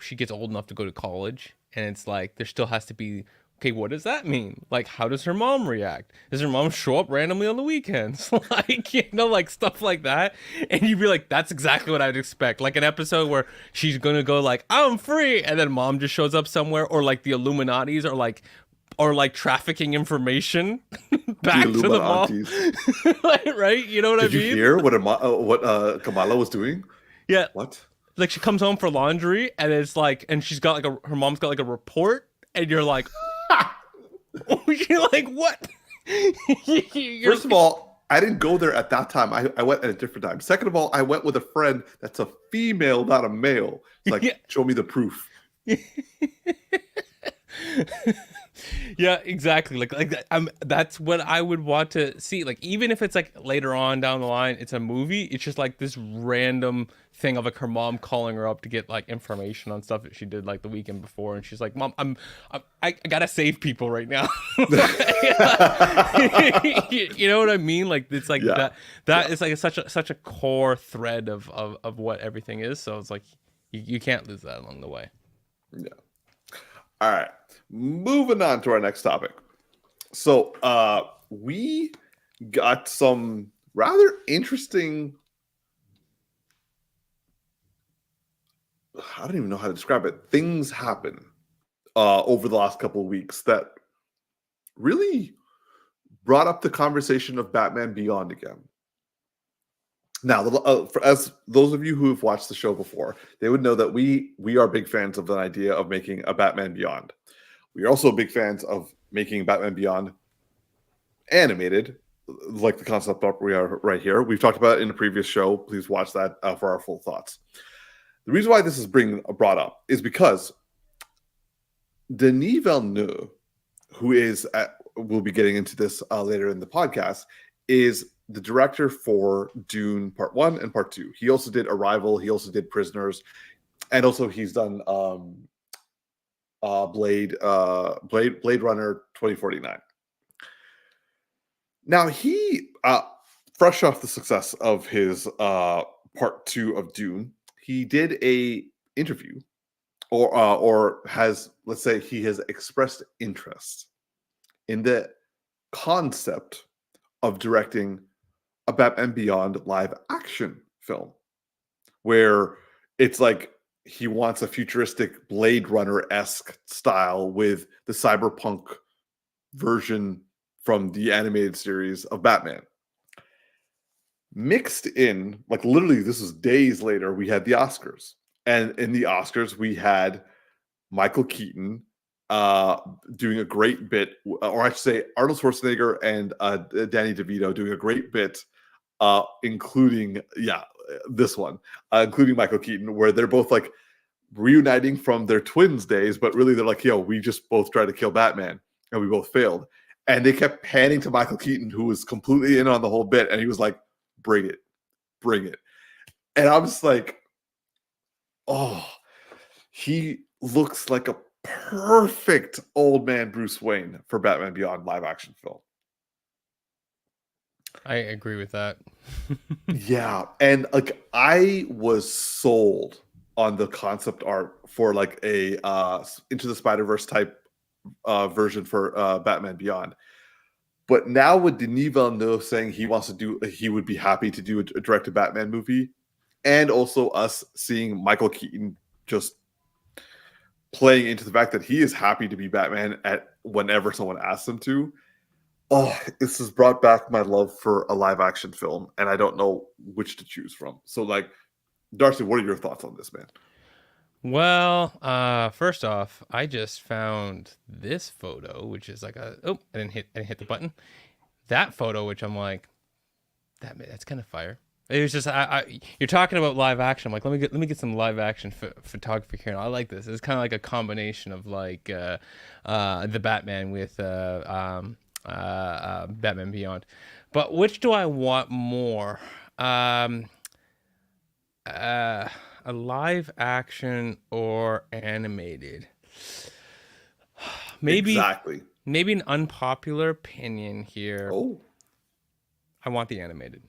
she gets old enough to go to college, and it's like there still has to be, okay, what does that mean? Like, how does her mom react? Does her mom show up randomly on the weekends? Like, like stuff like that. And you'd be like, that's exactly what I'd expect. Like an episode where she's gonna go like, I'm free, and then mom just shows up somewhere, or like the Illuminatis are like trafficking information back to the mom. Like, right? You know what I mean? Did you hear what Kamala was doing? Yeah. What? Like she comes home for laundry, and it's like, and she's got like her mom's got like a report, and you're like, you're like, what? First of all, I didn't go there at that time. I went at a different time. Second of all, I went with a friend that's a female, not a male. It's like, Yeah. show me the proof. Yeah, exactly. That's what I would want to see. Like even if it's like later on down the line, it's a movie. It's just like this random thing of like her mom calling her up to get like information on stuff that she did like the weekend before, and she's like, "Mom, I gotta save people right now." You know what I mean? Like it's like Yeah. that is like such a core thread of what everything is. So it's like you can't lose that along the way. Yeah. All right. Moving on to our next topic. So we got some rather interesting, I don't even know how to describe it. Things happen over the last couple of weeks that really brought up the conversation of Batman Beyond again. Now, as those of you who have watched the show before, they would know that we are big fans of the idea of making a Batman Beyond. We are also big fans of making Batman Beyond animated, like the concept art we are right here. We've talked about it in a previous show. Please watch that for our full thoughts. The reason why this is brought up is because Denis Villeneuve, who is we'll be getting into this later in the podcast, is the director for Dune Part 1 and Part 2. He also did Arrival. He also did Prisoners. and also he's done Blade Runner 2049. Now he fresh off the success of his part two of Dune, he did a interview or has, let's say, he has expressed interest in the concept of directing a Batman Beyond live action film where it's like he wants a futuristic Blade Runner esque style with the cyberpunk version from the animated series of Batman. Mixed in, like literally, this was days later, we had the Oscars. And in the Oscars, we had Michael Keaton uh, doing a great bit, or I should say, Arnold Schwarzenegger and Danny DeVito doing a great bit, including, this one, including Michael Keaton, where they're both like reuniting from their twins days, but really they're like, yo, we just both tried to kill Batman and we both failed. And they kept panning to Michael Keaton, who was completely in on the whole bit. And he was like, bring it, bring it. And I'm just like, oh, he looks like a perfect old man Bruce Wayne for Batman Beyond live action film. I agree with that. Yeah. And like, I was sold on the concept art for like a Into the Spider-Verse type version for Batman Beyond. But now with Denis Villeneuve saying he would be happy to do a directed Batman movie, and also us seeing Michael Keaton just playing into the fact that he is happy to be Batman at whenever someone asks him to. Oh, this has brought back my love for a live action film, and I don't know which to choose from. So, like, Darcy, what are your thoughts on this, man? Well, first off, I just found this photo, which is like I didn't hit the button. That photo, which I'm like, that's kind of fire. It was just you're talking about live action. I'm like, let me get some live action photography here. I like this. It's kind of like a combination of like the Batman with Batman Beyond. But which do I want more? A live action or animated? Maybe Exactly. maybe an unpopular opinion here. Oh, I want the animated.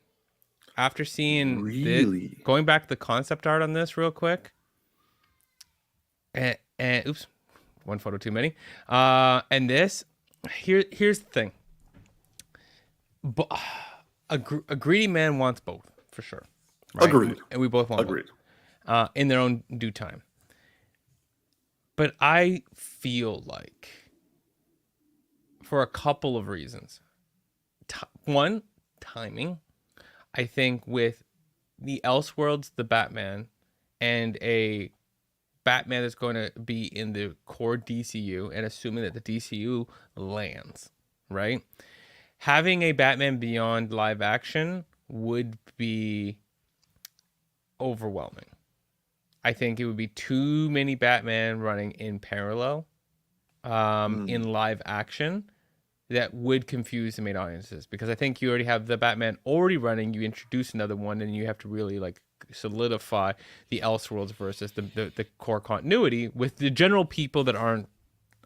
After seeing this, really? going back to the concept art on this real quick, and oops, one photo too many. And this, here's the thing. But a greedy man wants both for sure. Right? Agreed. And we both want Agreed. both, in their own due time. But I feel like, for a couple of reasons, one, timing. I think with the Elseworlds, the Batman, and a Batman that's going to be in the core DCU, and assuming that the DCU lands, right? Having a Batman Beyond live action would be overwhelming. I think it would be too many Batman running in parallel in live action that would confuse the main audiences, because I think you already have the Batman already running. You introduce another one, and you have to really like solidify the Elseworlds versus the core continuity with the general people that aren't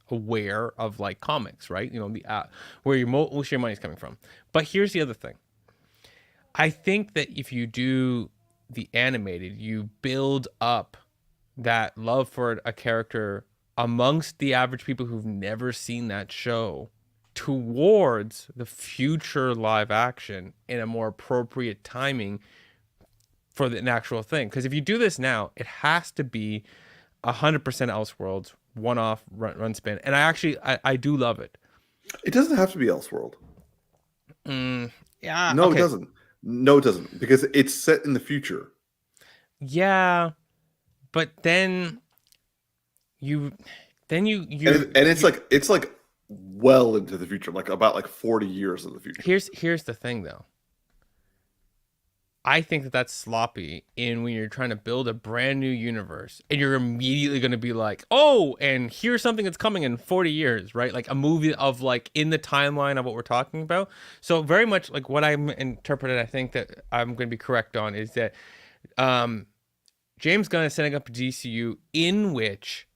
aware of like comics, right? You know, the where most of your money is coming from. But here's the other thing. I think that if you do the animated, you build up that love for a character amongst the average people who've never seen that show towards the future live action in a more appropriate timing for the actual thing. Because if you do this now, it has to be 100% Elseworlds, one-off run spin. And I do love it. It doesn't have to be Elseworld. Yeah. No, Okay. it doesn't. No, it doesn't, because it's set in the future. Yeah, but then you And it's like well into the future, like about like 40 years in the future. Here's the thing though. I think that that's sloppy in when you're trying to build a brand new universe and you're immediately going to be like, oh, and here's something that's coming in 40 years, right? Like a movie of like in the timeline of what we're talking about. So very much like what I'm interpreted, I think that I'm going to be correct on is that James Gunn is setting up a DCU in which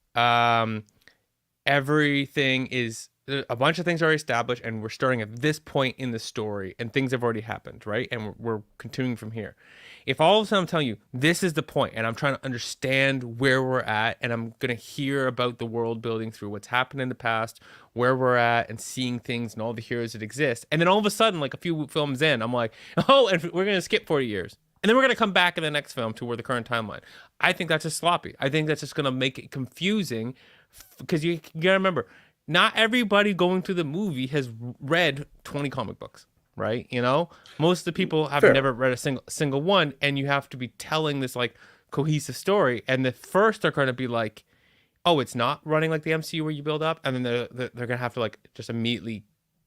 everything is a bunch of things are already established, and we're starting at this point in the story, and things have already happened, right? And we're continuing from here. If all of a sudden I'm telling you this is the point, and I'm trying to understand where we're at, and I'm gonna hear about the world building through what's happened in the past, where we're at, and seeing things and all the heroes that exist, and then all of a sudden, like a few films in, I'm like, oh, and we're gonna skip 40 years. And then we're gonna come back in the next film to where the current timeline. I think that's just sloppy. I think that's just gonna make it confusing because you gotta remember, not everybody going to the movie has read 20 comic books, right? You know, most of the people have Fair. never read a single one, and you have to be telling this like cohesive story. And the first they're going to be like, oh, it's not running like the MCU where you build up, and then they're going to have to like just immediately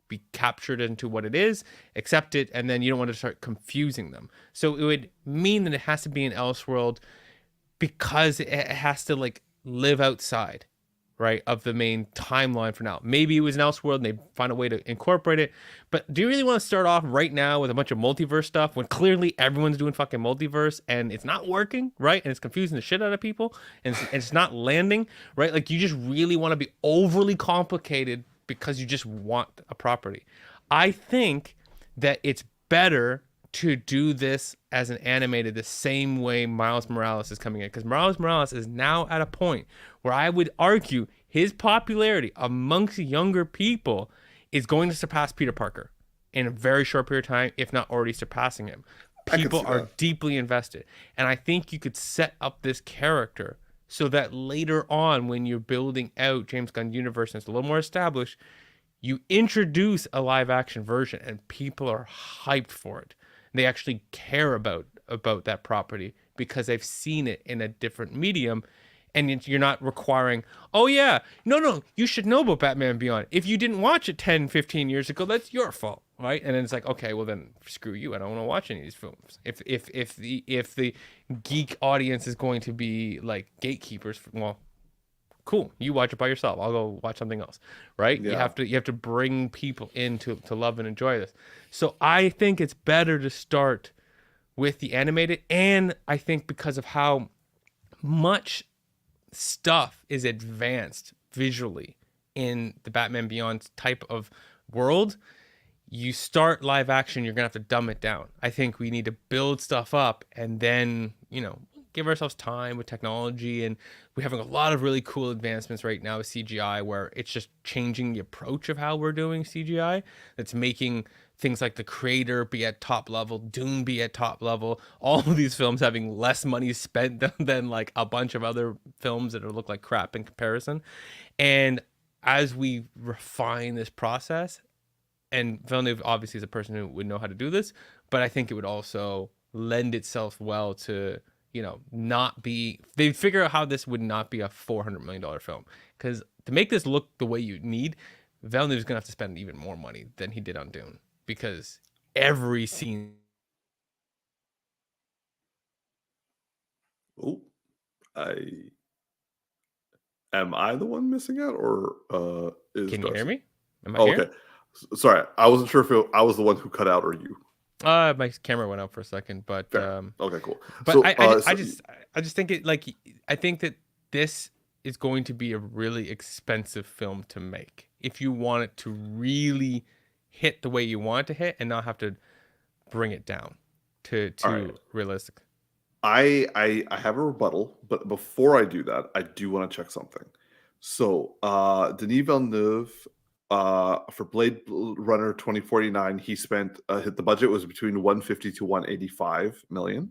be captured into what it is, accept it, and then you don't want to start confusing them. So it would mean that it has to be an Elseworld because it has to like live outside, right, of the main timeline for now. Maybe it was an Elseworld and they find a way to incorporate it. But do you really want to start off right now with a bunch of multiverse stuff when clearly everyone's doing fucking multiverse and it's not working, right? And it's confusing the shit out of people and it's not landing, right? Like you just really want to be overly complicated because you just want a property. I think that it's better to do this as an animated the same way Miles Morales is coming in, because Miles Morales is now at a point where I would argue his popularity amongst younger people is going to surpass Peter Parker in a very short period of time, if not already surpassing him. I could People see are that. deeply invested, and I think you could set up this character so that later on, when you're building out James Gunn universe and it's a little more established, you introduce a live action version and people are hyped for it. They actually care about that property because they've seen it in a different medium, and you're not requiring, oh yeah, no, you should know about Batman Beyond. If you didn't watch it 10, 15 years ago, that's your fault, right? And then it's like, okay, well then screw you, I don't want to watch any of these films. If the geek audience is going to be like gatekeepers, well, cool, you watch it by yourself, I'll go watch something else, right? you Yeah. have to you have to bring people in to love and enjoy this. So I think it's better to start with the animated, and I think because of how much stuff is advanced visually in the Batman Beyond type of world, you start live action, you're gonna have to dumb it down. I think we need to build stuff up and then, give ourselves time with technology. And we're having a lot of really cool advancements right now with CGI where it's just changing the approach of how we're doing CGI. That's making things like The Creator be at top level, Dune be at top level, all of these films having less money spent than like a bunch of other films that look like crap in comparison. And as we refine this process, and Villeneuve obviously is a person who would know how to do this, but I think it would also lend itself well to, not be, they figure out how this would not be a $400 million film. Because to make this look the way you need, Villeneuve's gonna have to spend even more money than he did on Dune, because every scene. Oh, I am I the one missing out, or is Can you hear Darcy? me? Am I Oh, here? okay. Sorry, I wasn't sure if I was the one who cut out or you. My camera went out for a second, but Fair. Okay, cool. but So, I just think it, like, I think that this is going to be a really expensive film to make if you want it to really hit the way you want it to hit and not have to bring it down to all right. realistic. I have a rebuttal, but before I do that, I do want to check something. So, Denis Villeneuve, for Blade Runner 2049, he spent the budget was between 150 to 185 million,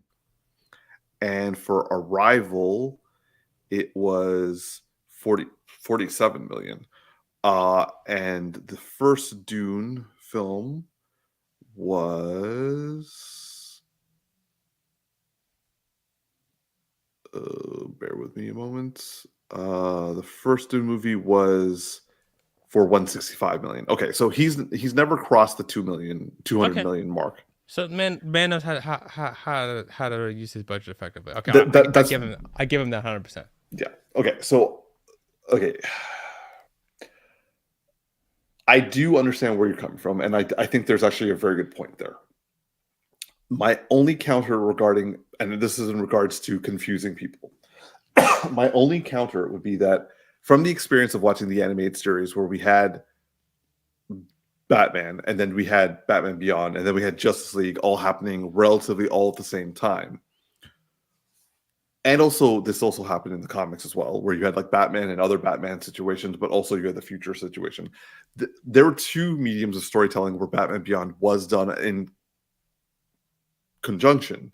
and for Arrival, it was 47 million. And the first Dune film was bear with me a moment. The first Dune movie was for 165 million. Okay, so he's never crossed the 200 Okay, million mark. so man knows how to use his budget effectively. Okay, I That's give him that 100%. yeah. Okay, so okay, I do understand where you're coming from, and I think there's actually a very good point there. My only counter regarding and this is in regards to confusing people. My only counter would be that from the experience of watching the animated series where we had Batman and then we had Batman Beyond and then we had Justice League all happening relatively all at the same time. And also, this also happened in the comics as well, where you had like Batman and other Batman situations, but also you had the future situation. There were two mediums of storytelling where Batman Beyond was done in conjunction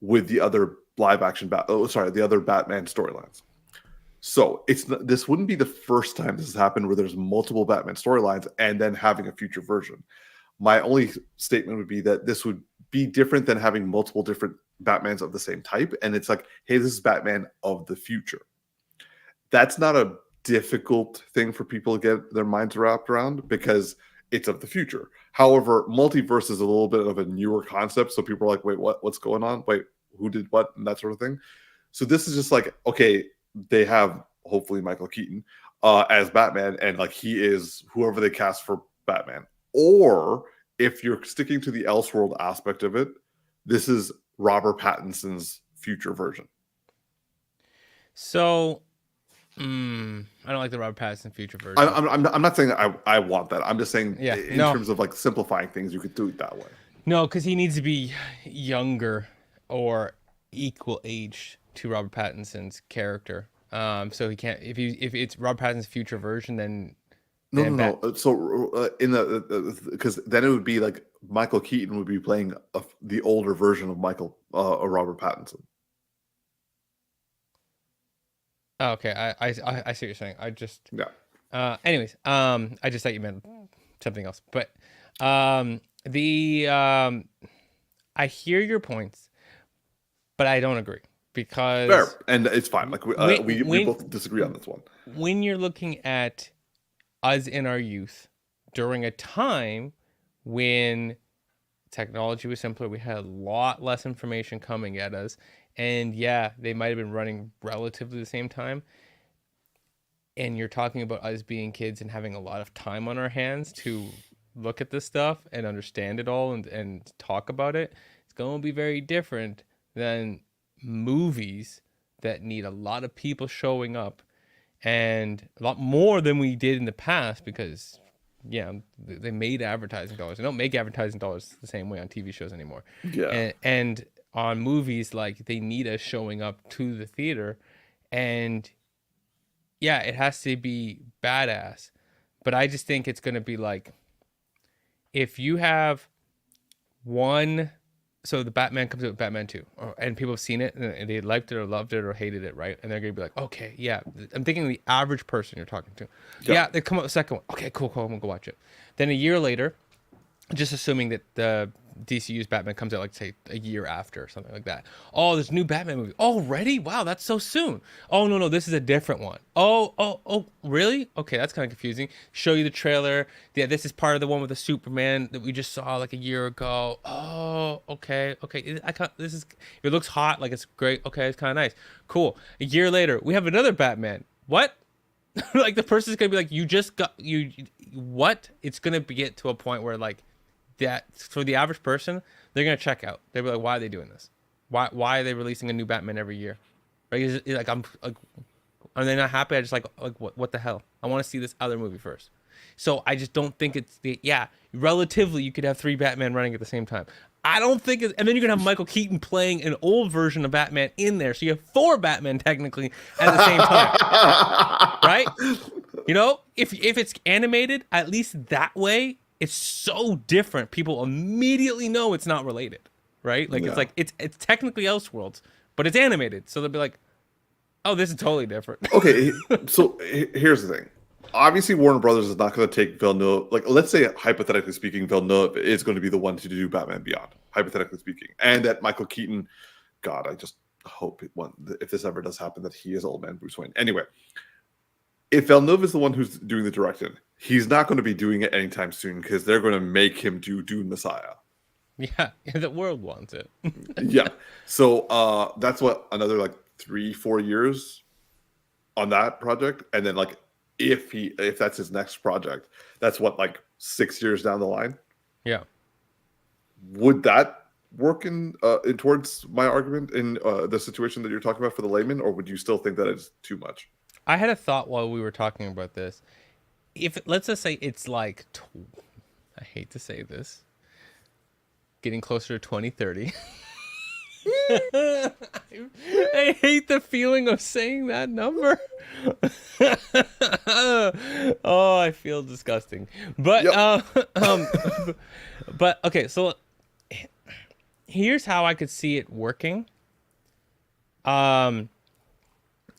with the other live action, the other Batman storylines. So this wouldn't be the first time this has happened where there's multiple Batman storylines and then having a future version. My only statement would be that this would be different than having multiple different Batmans of the same type. And it's like, hey, this is Batman of the future. That's not a difficult thing for people to get their minds wrapped around because it's of the future. However, multiverse is a little bit of a newer concept. So people are like, wait, what's going on? Wait, who did what? And that sort of thing. So this is just like, okay, they have hopefully Michael Keaton as Batman, and like he is whoever they cast for Batman. Or if you're sticking to the Elseworld aspect of it, this is Robert Pattinson's future version. So, I don't like the Robert Pattinson future version. I'm not saying I want that. I'm just saying in terms of like simplifying things, you could do it that way. No, because he needs to be younger or equal age to Robert Pattinson's character. So he can't if it's Robert Pattinson's future version, then no. So in because then it would be like Michael Keaton would be playing the older version of Robert Pattinson. Oh, okay, I see what you're saying. I just anyways, I just thought you meant something else, but I hear your points, but I don't agree. Because fair, and it's fine. Like we both disagree on this one. When you're looking at us in our youth, during a time when technology was simpler, we had a lot less information coming at us, and yeah, they might have been running relatively the same time. And you're talking about us being kids and having a lot of time on our hands to look at this stuff and understand it all and talk about it. It's going to be very different than movies that need a lot of people showing up and a lot more than we did in the past because they made advertising dollars. They don't make advertising dollars the same way on TV shows anymore. And on movies, like, they need us showing up to the theater, and it has to be badass. But I just think it's going to be like, if you have one. So the Batman comes out with Batman 2, and people have seen it, and they liked it or loved it or hated it, right? And they're going to be like, okay, yeah. I'm thinking the average person you're talking to. Yeah, they come out with the second one. Okay, cool, I'm going to go watch it. Then a year later, just assuming that the DCU's Batman comes out, like, say, a year after or something like that. Oh, there's a new Batman movie. Already? Wow, that's so soon. Oh, no, this is a different one. Oh, really? Okay, that's kind of confusing. Show you the trailer. Yeah, this is part of the one with the Superman that we just saw like a year ago. Oh, okay. It looks hot, like it's great. Okay, it's kind of nice. Cool. A year later, we have another Batman. What? Like, the person's going to be like, what? It's going to get to a point where, like, that for the average person, they're gonna check out. They'll be like, why are they doing this? Why are they releasing a new Batman every year? Right? Like, are they not happy? I just like what the hell? I want to see this other movie first. So I just don't think it's relatively you could have 3 Batman running at the same time. I don't think it's, and then you're gonna have Michael Keaton playing an old version of Batman in there, so you have 4 Batman technically at the same time, right? You know, if it's animated, at least that way. It's so different. People immediately know it's not related, right? Like, it's like it's technically Elseworlds, but it's animated, so they'll be like, "Oh, this is totally different." Okay, so here's the thing. Obviously, Warner Brothers is not going to take Villeneuve. Like, let's say hypothetically speaking, Villeneuve is going to be the one to do Batman Beyond, hypothetically speaking, and that Michael Keaton. God, I just hope if this ever does happen, that he is old man Bruce Wayne. Anyway, if Villeneuve is the one who's doing the directing, he's not going to be doing it anytime soon because they're going to make him do Dune Messiah. Yeah, the world wants it. Yeah. So that's what, another like 3-4 years on that project. And then like if that's his next project, that's what, like 6 years down the line. Yeah. Would that work in towards my argument in the situation that you're talking about for the layman, or would you still think that it's too much? I had a thought while we were talking about this. If let's just say it's like, I hate to say this, getting closer to 2030. I hate the feeling of saying that number. Oh, I feel disgusting. But Yep. but okay, so here's how I could see it working. And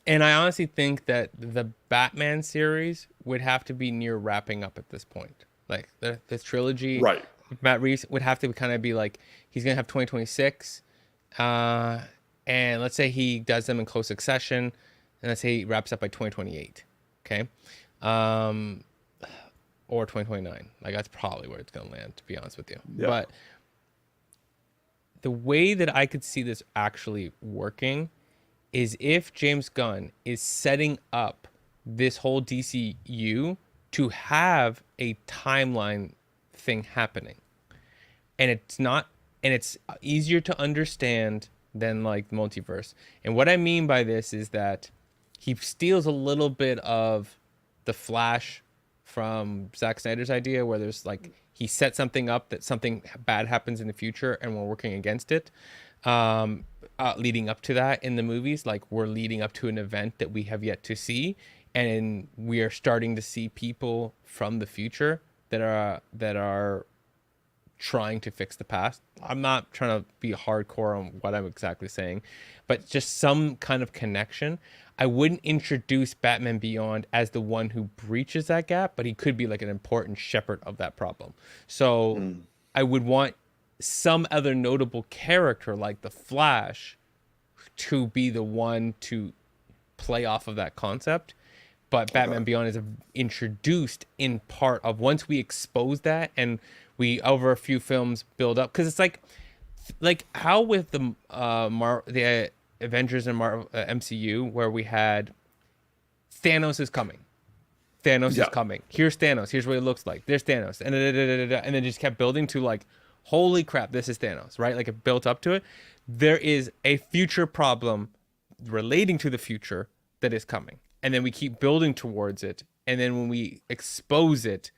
I honestly think that the Batman series would have to be near wrapping up at this point. Like the trilogy, Right. Matt Reeves would have to kind of be like, he's gonna have 2026, and let's say he does them in close succession, and let's say he wraps up by 2028, okay, or 2029. Like that's probably where it's gonna land, to be honest with you. Yeah. But the way that I could see this actually working is if James Gunn is setting up this whole DCU to have a timeline thing happening. And it's easier to understand than like multiverse. And what I mean by this is that he steals a little bit of the Flash from Zack Snyder's idea, where there's like he set something up that something bad happens in the future and we're working against it. Leading up to that in the movies, like we're leading up to an event that we have yet to see, and we are starting to see people from the future that are trying to fix the past. I'm not trying to be hardcore on what I'm exactly saying, but just some kind of connection. I wouldn't introduce Batman Beyond as the one who breaches that gap, but he could be like an important shepherd of that problem. So I would want some other notable character like the Flash to be the one to play off of that concept. But Batman Beyond is introduced in part of once we expose that and we over a few films build up, because it's like how with the the Avengers and Marvel MCU, where we had Thanos is coming. Thanos is coming. Here's Thanos. Here's what it looks like. There's Thanos. And then just kept building to like, holy crap, this is Thanos, right? Like it built up to it. There is a future problem relating to the future that is coming. And then we keep building towards it. And then when we expose it,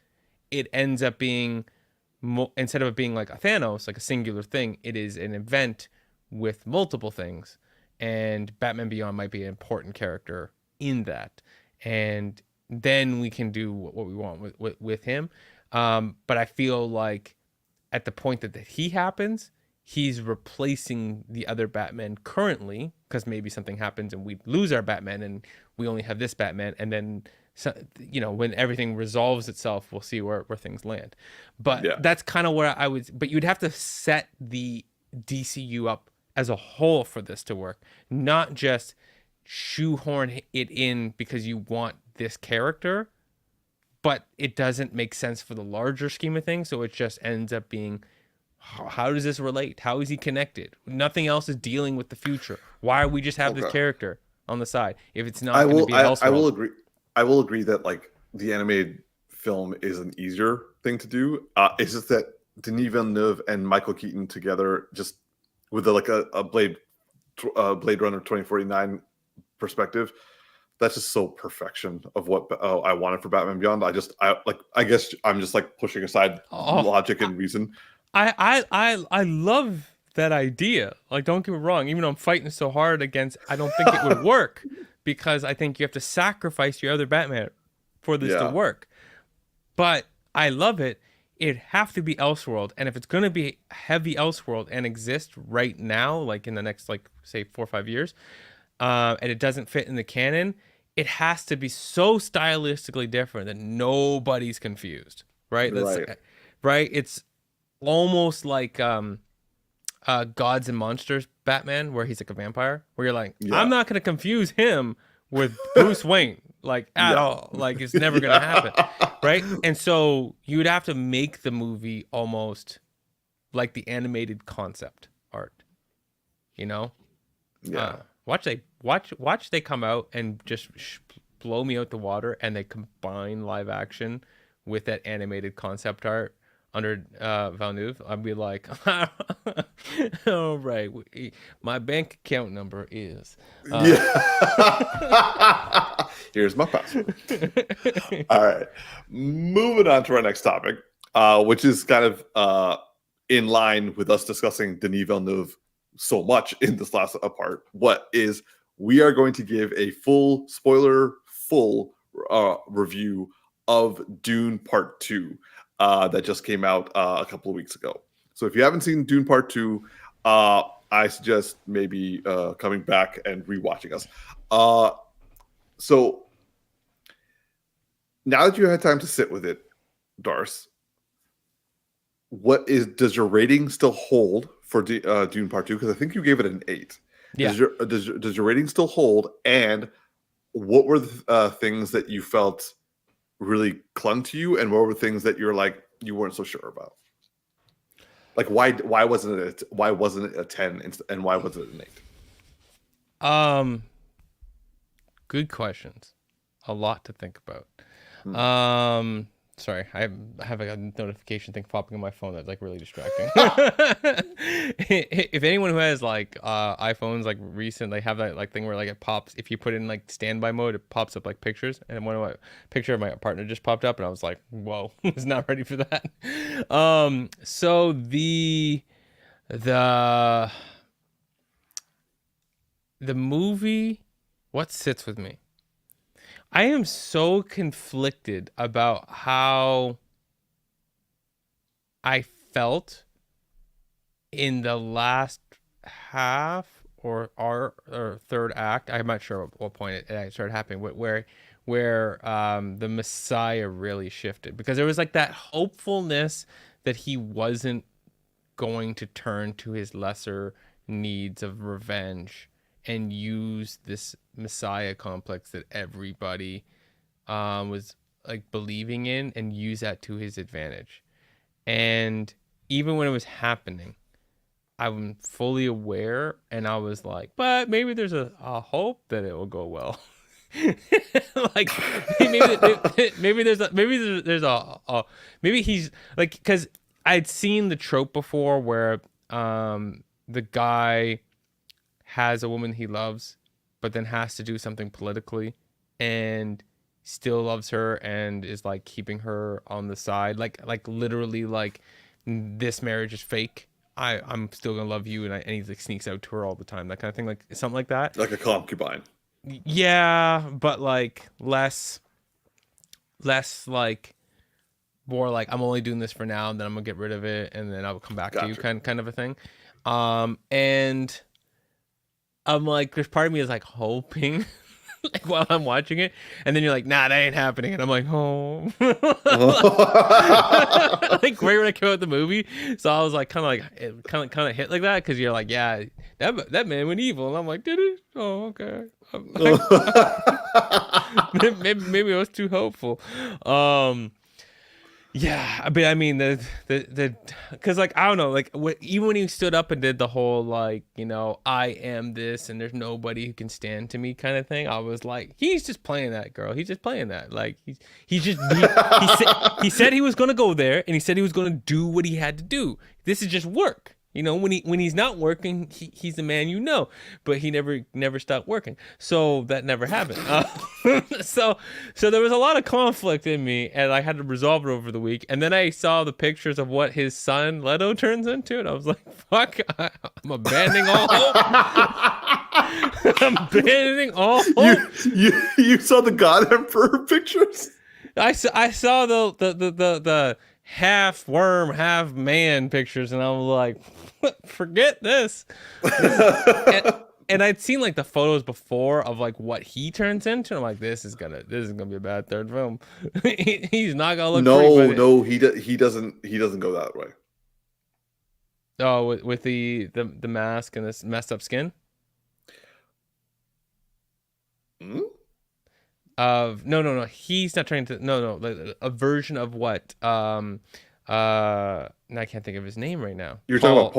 it ends up being, instead of it being like a Thanos, like a singular thing, it is an event with multiple things. And Batman Beyond might be an important character in that. And then we can do what we want with him. But I feel like at the point that he happens, he's replacing the other Batman currently, because maybe something happens and we lose our Batman and we only have this Batman. And then, when everything resolves itself, we'll see where things land. But that's kind of where I would, but you'd have to set the DCU up as a whole for this to work, not just shoehorn it in because you want this character, but it doesn't make sense for the larger scheme of things. So it just ends up being, how does this relate? How is he connected? Nothing else is dealing with the future. Why are we just have this character on the side if it's not going to be an Elseworld? I will agree. I will agree that like the animated film is an easier thing to do. It's just that Denis Villeneuve and Michael Keaton together, just with a Blade Runner 2049 perspective, that's just so perfection of what I wanted for Batman Beyond. I guess I'm just like pushing aside logic and reason. I love that idea. Like, don't get me wrong, even though I'm fighting so hard against, I don't think it would work, because I think you have to sacrifice your other Batman for this to work. But I love it. It'd have to be Elseworld. And if it's going to be heavy Elseworld and exist right now, like in the next, like, say, 4 or 5 years, and it doesn't fit in the canon, it has to be so stylistically different that nobody's confused, right? Right? It's almost like Gods and Monsters Batman, where he's like a vampire, where you're like, I'm not going to confuse him with Bruce Wayne, like, at all. Like, it's never going to happen, right? And so you would have to make the movie almost like the animated concept art, Watch they come out and just blow me out the water, and they combine live action with that animated concept art under Villeneuve, I'd be like, all right, my bank account number is. Yeah. Here's my password. All right. Moving on to our next topic, which is kind of in line with us discussing Denis Villeneuve so much in this last part. What is we are going to give a full review of Dune Part Two that just came out a couple of weeks ago. So if you haven't seen Dune Part Two, I suggest maybe coming back and rewatching us. So now that you had time to sit with it, Darce, does your rating still hold for Dune Part Two? Because I think you gave it an 8. Yeah. Does your rating still hold? And what were the things that you felt really clung to you, and what were things that you're like you weren't so sure about? Like why wasn't it a 10 and why was it an 8? Good questions. A lot to think about. Sorry, I have a notification thing popping on my phone that's like really distracting. If anyone who has like iPhones like recent, they have that like thing where like it pops if you put it in like standby mode, it pops up like pictures, and one of my picture of my partner just popped up, and I was like, whoa, I was not ready for that. So the movie, what sits with me? I am so conflicted about how I felt in the last half or third act. I'm not sure what point it started happening, where the Messiah really shifted, because there was like that hopefulness that he wasn't going to turn to his lesser needs of revenge and use this Messiah complex that everybody was like believing in, and use that to his advantage. And even when it was happening, I'm fully aware, and I was like, but maybe there's a hope that it will go well. Like maybe he's like, because I'd seen the trope before where the guy has a woman he loves, but then has to do something politically, and still loves her and is like keeping her on the side, like literally like, this marriage is fake, I'm still gonna love you, and he like sneaks out to her all the time, that kind of thing, like something like that, like a concubine. Yeah, but like less like, more like, I'm only doing this for now, and then I'm gonna get rid of it, and then I'll come back to you, kind of a thing. And I'm like, there's part of me is like hoping, like while I'm watching it, and then you're like, nah, that ain't happening, and I'm like, oh, like right when I came out the movie, so I was like, kind of hit like that, because you're like, yeah, that man went evil, and I'm like, did he? Oh, okay. Maybe I was too hopeful. Yeah, but I mean the because like, I don't know, like even when he stood up and did the whole like, I am this and there's nobody who can stand to me kind of thing, I was like, he's just playing that, girl. He's just playing that. Like he said he was gonna go there, and he said he was gonna do what he had to do. This is just work. When he's not working, he's the man, but he never stopped working. So that never happened. So there was a lot of conflict in me, and I had to resolve it over the week. And then I saw the pictures of what his son Leto turns into, and I was like, fuck, I'm abandoning all hope. I'm abandoning all hope. You saw the God Emperor pictures? I saw the half worm, half man pictures, and I was like, forget this. And I'd seen like the photos before of like what he turns into. I'm like, this is gonna be a bad third film. He's not gonna look. No, he doesn't go that way. Oh, with the mask and this messed up skin. Hmm? No, he's not trying to, like a version of what I can't think of his name right now. You're talking about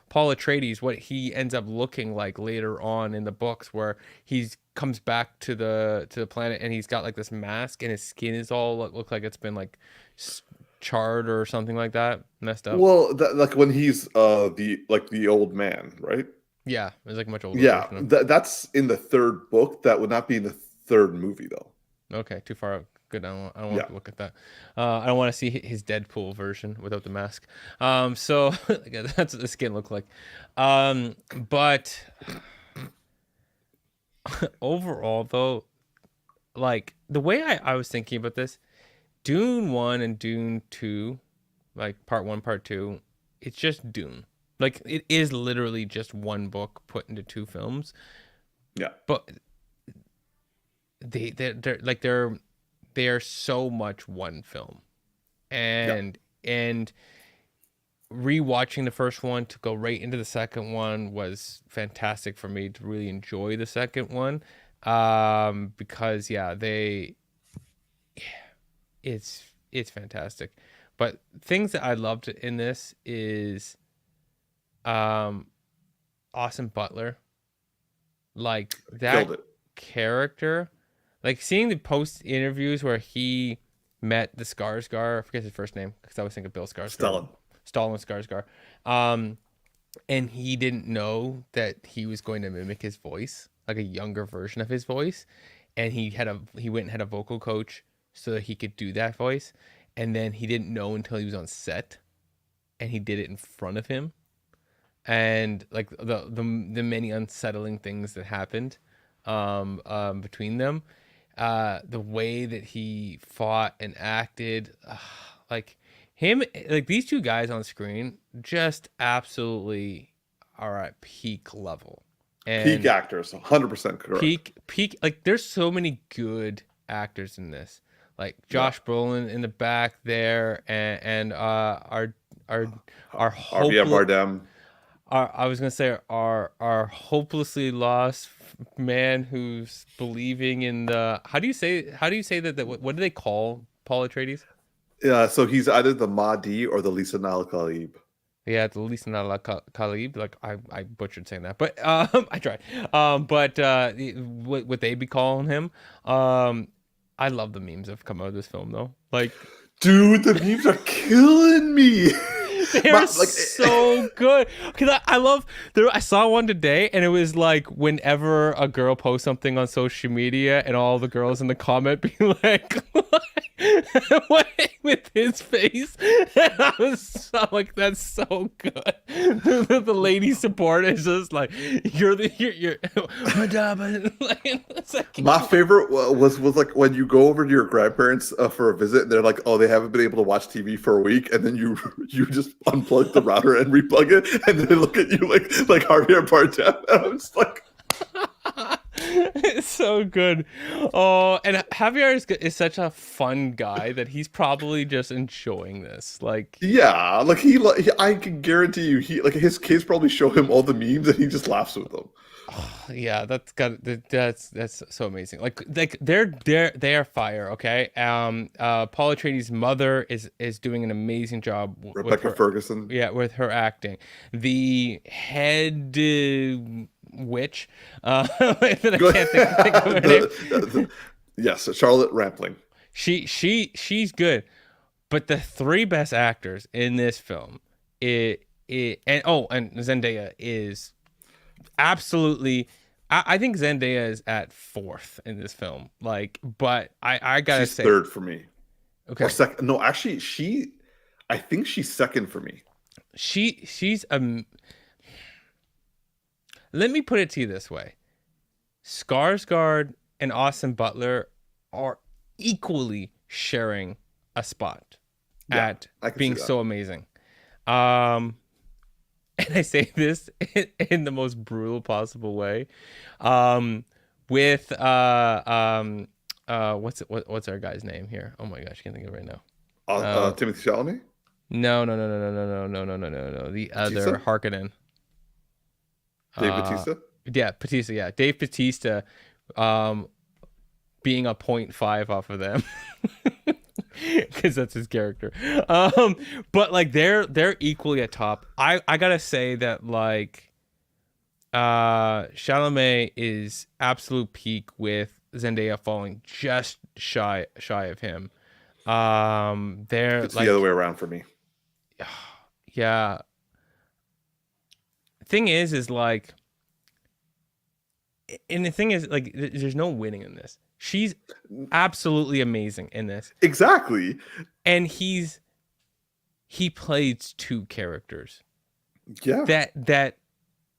Paul Atreides, what he ends up looking like later on in the books, where he comes back to the planet, and he's got like this mask, and his skin is all look like it's been like charred or something like that, messed up. Well, like when he's the old man, right? Yeah, it's like a much older Yeah, version of. that's in the third book. That would not be in the third movie, though. Okay, too far. Good. I don't want Yeah, to look at that. I don't want to see his Deadpool version without the mask. So that's what the skin looked like. But overall, though, like the way I was thinking about this, Dune 1 and Dune 2, like part 1, part 2, it's just Dune. Like it is literally just one book put into two films. yeah, But they are so much one film. yeah. And rewatching the first one to go right into the second one was fantastic for me to really enjoy the second one. Because yeah, it's fantastic. But things that I loved in this is um Austin Butler, like Killed that it. character, like seeing the post interviews where he met the Skarsgård, I forget his first name because I was thinking Bill Skarsgård, Stellan. Stalin Skarsgård, um and he didn't know that he was going to mimic his voice, like a younger version of his voice, and he went and had a vocal coach so that he could do that voice, and then he didn't know until he was on set and he did it in front of him, and like the many unsettling things that happened between them, the way that he fought and acted, like him, like these two guys on screen just absolutely are at peak level. Peak And actors, 100% correct. peak, like there's so many good actors in this, like Yeah. Josh Brolin in the back there, and our Javier hopeless, Bardem. I was gonna say our hopelessly lost man who's believing in the, how do you say that, what do they call Paul Atreides? Yeah, so he's either the Mahdi or the Lisa Nal Khalib. Yeah, at least not like Khalib. Like I butchered saying that, but I tried. But what they be calling him? I love the memes that have come out of this film though. Like Dude, the memes are killing me. they're so good. Because I love there. I saw one today, and it was like whenever a girl posts something on social media, and all the girls in the comment be like, what with his face. And I was so like, that's so good. The lady support is just like, you're madame. My favorite was like when you go over to your grandparents for a visit, and they're like, "Oh, they haven't been able to watch TV for a week," and then you just unplug the router and replug it, and they look at you like Javier Bardem. And I'm just like, it's so good. Oh, and Javier is such a fun guy that he's probably just enjoying this. Like, yeah, like I can guarantee you, his kids probably show him all the memes, and he just laughs with them. yeah, that's so amazing. Like they are fire. Okay. Paul Atreides' mother is doing an amazing job with Rebecca her. Ferguson. Yeah, with her acting. The head witch. That I can't think of her name. Yes, Charlotte Rampling. She's good, but the three best actors in this film, and Zendaya is absolutely. I think Zendaya is at fourth in this film. Like, but I gotta She's say, third for me. okay, Or second. No, actually, I think she's second for me. she's let me put it to you this way: Skarsgård and Austin Butler are equally sharing a spot Yeah, at I can being see that. so amazing. Um, and I say this in the most brutal possible way. With what's our guy's name here? Oh my gosh, I can't think of it right now. Timothy Chalamet, No. The Batista, other Harkonnen. Dave Uh, Batista. yeah, Batista. Yeah, Dave Batista. Um, being a 0.5 off of them. Because that's his character. But like they're equally at top. I gotta say that like Chalamet is absolute peak with Zendaya falling just shy of him. They're It's the other like, way around for me. yeah. Thing is like, and the thing is like, there's no winning in this. She's absolutely amazing in this, Exactly. and he plays two characters Yeah. that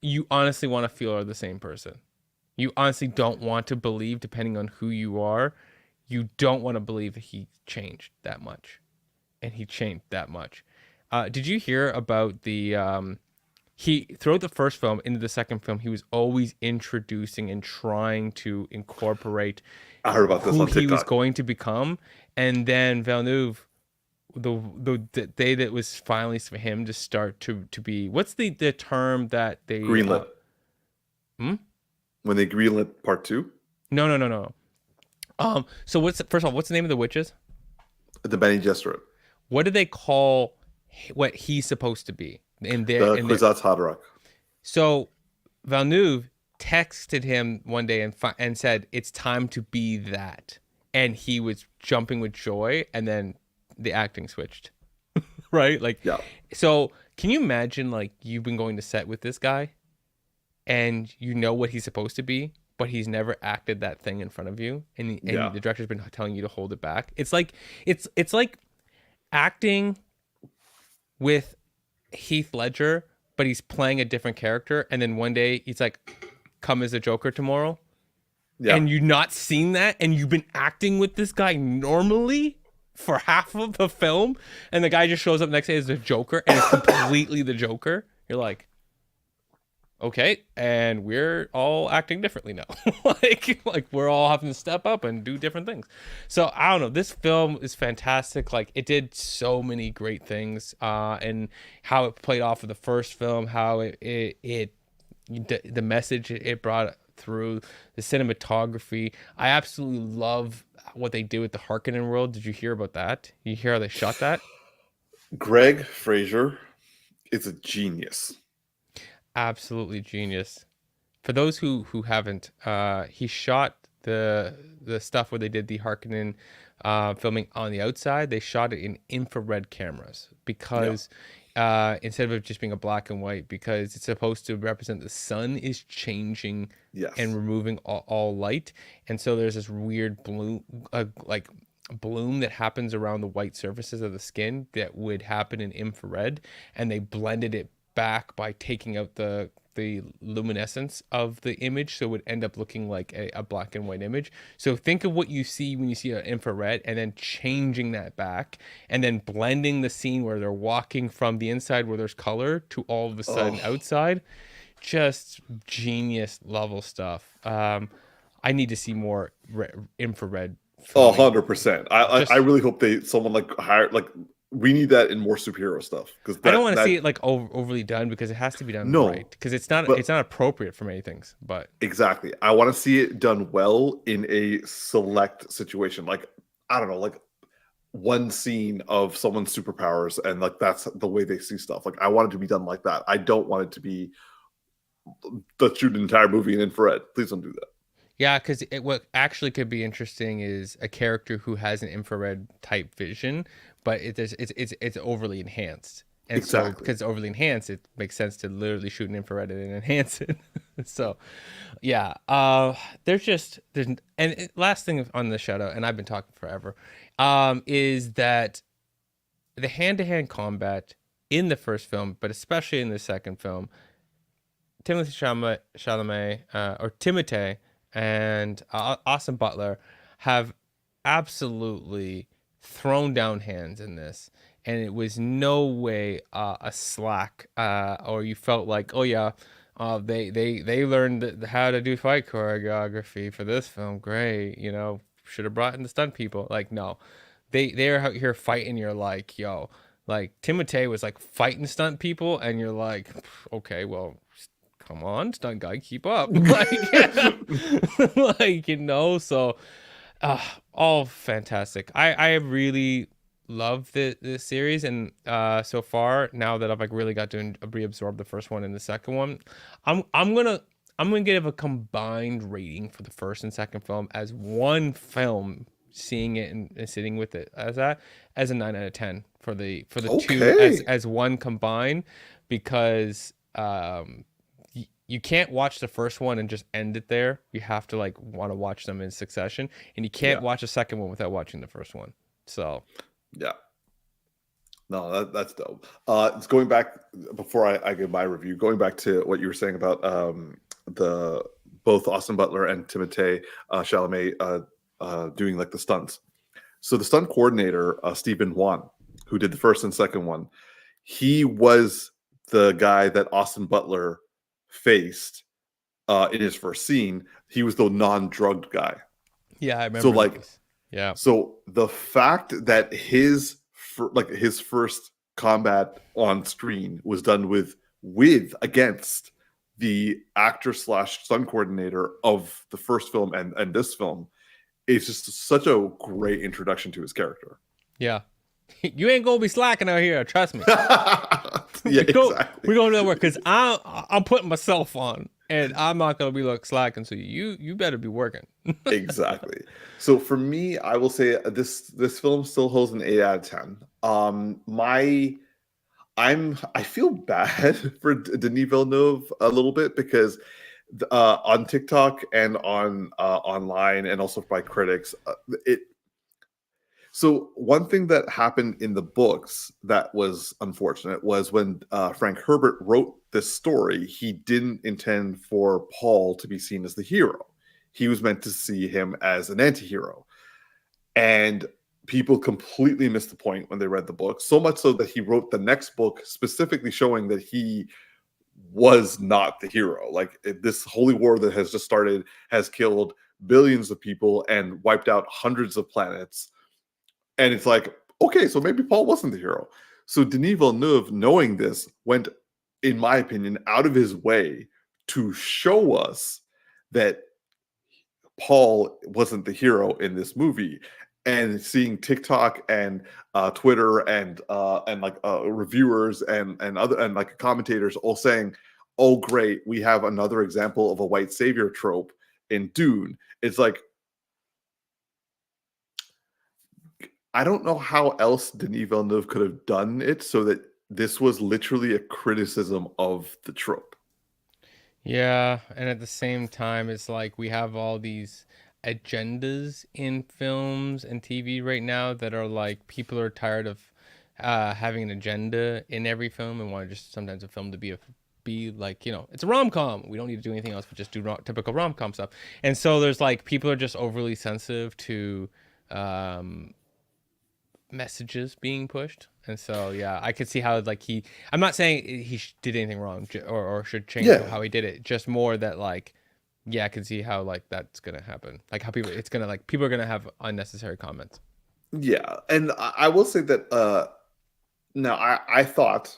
you honestly want to feel are the same person. You honestly don't want to believe, depending on who you are, you don't want to believe that he changed that much, and he changed that much. Did you hear about the he throughout the first film into the second film, he was always introducing and trying to incorporate I heard about this who on he was TikTok. going to become, and then Villeneuve, the day that was finally for him to start to be, what's the term that they Greenlit. hmm? When they greenlit part two, No. So what's first of all, what's the name of the witches? the Benny Gesserit, What do they call what he's supposed to be the in their Kwisatz Haderach. so Villeneuve texted him one day and said it's time to be that, and he was jumping with joy, and then the acting switched, right? Like, Yeah. so can you imagine like you've been going to set with this guy, and you know what he's supposed to be, but he's never acted that thing in front of you, and Yeah. the director's been telling you to hold it back. It's like it's like acting with Heath Ledger, but he's playing a different character, and then one day he's like, "Come as a Joker tomorrow," Yeah. and you've not seen that, and you've been acting with this guy normally for half of the film, and the guy just shows up next day as the Joker, and it's completely the Joker. You're like, okay, and we're all acting differently now. like we're all having to step up and do different things. So I don't know, this film is fantastic. Like, it did so many great things, and how it played off of the first film, how the message it brought through, the cinematography. I absolutely love what they do with the Harkonnen world. Did you hear about that? You hear how they shot that? Greg Fraser is a genius. Absolutely genius. For those who haven't, he shot the stuff where they did the Harkonnen filming on the outside. They shot it in infrared cameras because instead of it just being a black and white, because it's supposed to represent the sun is changing Yes. and removing all light, and so there's this weird like bloom that happens around the white surfaces of the skin that would happen in infrared, and they blended it back by taking out the luminescence of the image, so it would end up looking like a black and white image. So think of what you see when you see an infrared, and then changing that back, and then blending the scene where they're walking from the inside where there's color to all of a sudden outside. Just genius level stuff. I need to see more infrared Oh, filming. 100%. I really hope someone like hire, like, we need that in more superhero stuff, because I don't want to that see it like overly done, because it has to be done no, right, because but it's not appropriate for many things. But exactly. I want to see it done well in a select situation. Like, I don't know, like one scene of someone's superpowers, and like that's the way they see stuff. Like, I want it to be done like that. I don't want it to be, let's shoot an entire movie in infrared. Please don't do that. yeah, because what actually could be interesting is a character who has an infrared type vision, but it's overly enhanced. And so Exactly. because it's overly enhanced, it makes sense to literally shoot an infrared and enhance it. So yeah, there's last thing on the shout out, and I've been talking forever, is that the hand-to-hand combat in the first film, but especially in the second film, Chalamet, or Timothée, and Austin Butler have absolutely thrown down hands in this, and it was no way a slack, or you felt like, oh yeah, they learned how to do fight choreography for this film. Great, should have brought in the stunt people. Like, no, they're out here fighting. You're like, yo, like Timothée was like fighting stunt people, and you're like, okay, well, come on, stunt guy, keep up. So all fantastic. I really love this series, and so far, now that I've like really got to reabsorb the first one and the second one, I'm gonna give a combined rating for the first and second film as one film seeing it and sitting with it as a 9 out of 10 for the two Okay. as one combined, because you can't watch the first one and just end it there. You have to like want to watch them in succession, and you can't Yeah. watch a second one without watching the first one. So Yeah. No, that's dope. It's going back before I give my review. Going back to what you were saying about the both Austin Butler and Timothée Chalamet doing like the stunts. So the stunt coordinator, Stephen Wan, who did the first and second one, he was the guy that Austin Butler faced in his first scene. He was the non-drugged guy. yeah, I So remember like, those. Yeah, so the fact that his first combat on screen was done with against the actor slash stunt coordinator of the first film and this film is just such a great introduction to his character. yeah. You ain't gonna be slacking out here. Trust me. Yeah, exactly. We're gonna do that work because I'm putting myself on, and I'm not gonna be like slacking. So you better be working. Exactly. So for me, I will say this film still holds an 8 out of 10. I feel bad for Denis Villeneuve a little bit because on TikTok and on online and also by critics, it so one thing that happened in the books that was unfortunate was when Frank Herbert wrote this story, he didn't intend for Paul to be seen as the hero. He was meant to see him as an anti-hero. And people completely missed the point when they read the book, so much so that he wrote the next book specifically showing that he was not the hero. Like this holy war that has just started has killed billions of people and wiped out hundreds of planets, and it's like, okay, so maybe Paul wasn't the hero. So Denis Villeneuve, knowing this, went, in my opinion, out of his way to show us that Paul wasn't the hero in this movie. And seeing TikTok and Twitter and like reviewers and other and like commentators all saying, "Oh, great, we have another example of a white savior trope in Dune." It's like, I don't know how else Denis Villeneuve could have done it so that this was literally a criticism of the trope. Yeah, and at the same time, it's like we have all these agendas in films and TV right now that are like people are tired of having an agenda in every film and want just sometimes a film to be like, it's a rom-com. We don't need to do anything else but just do typical rom-com stuff. And so there's like people are just overly sensitive to um messages being pushed. And so yeah, I could see how like I'm not saying he did anything wrong or should change Yeah, how he did it, just more that like yeah, I can see how like that's gonna happen, like how it's gonna like people are gonna have unnecessary comments. yeah, and I will say that. Now, I thought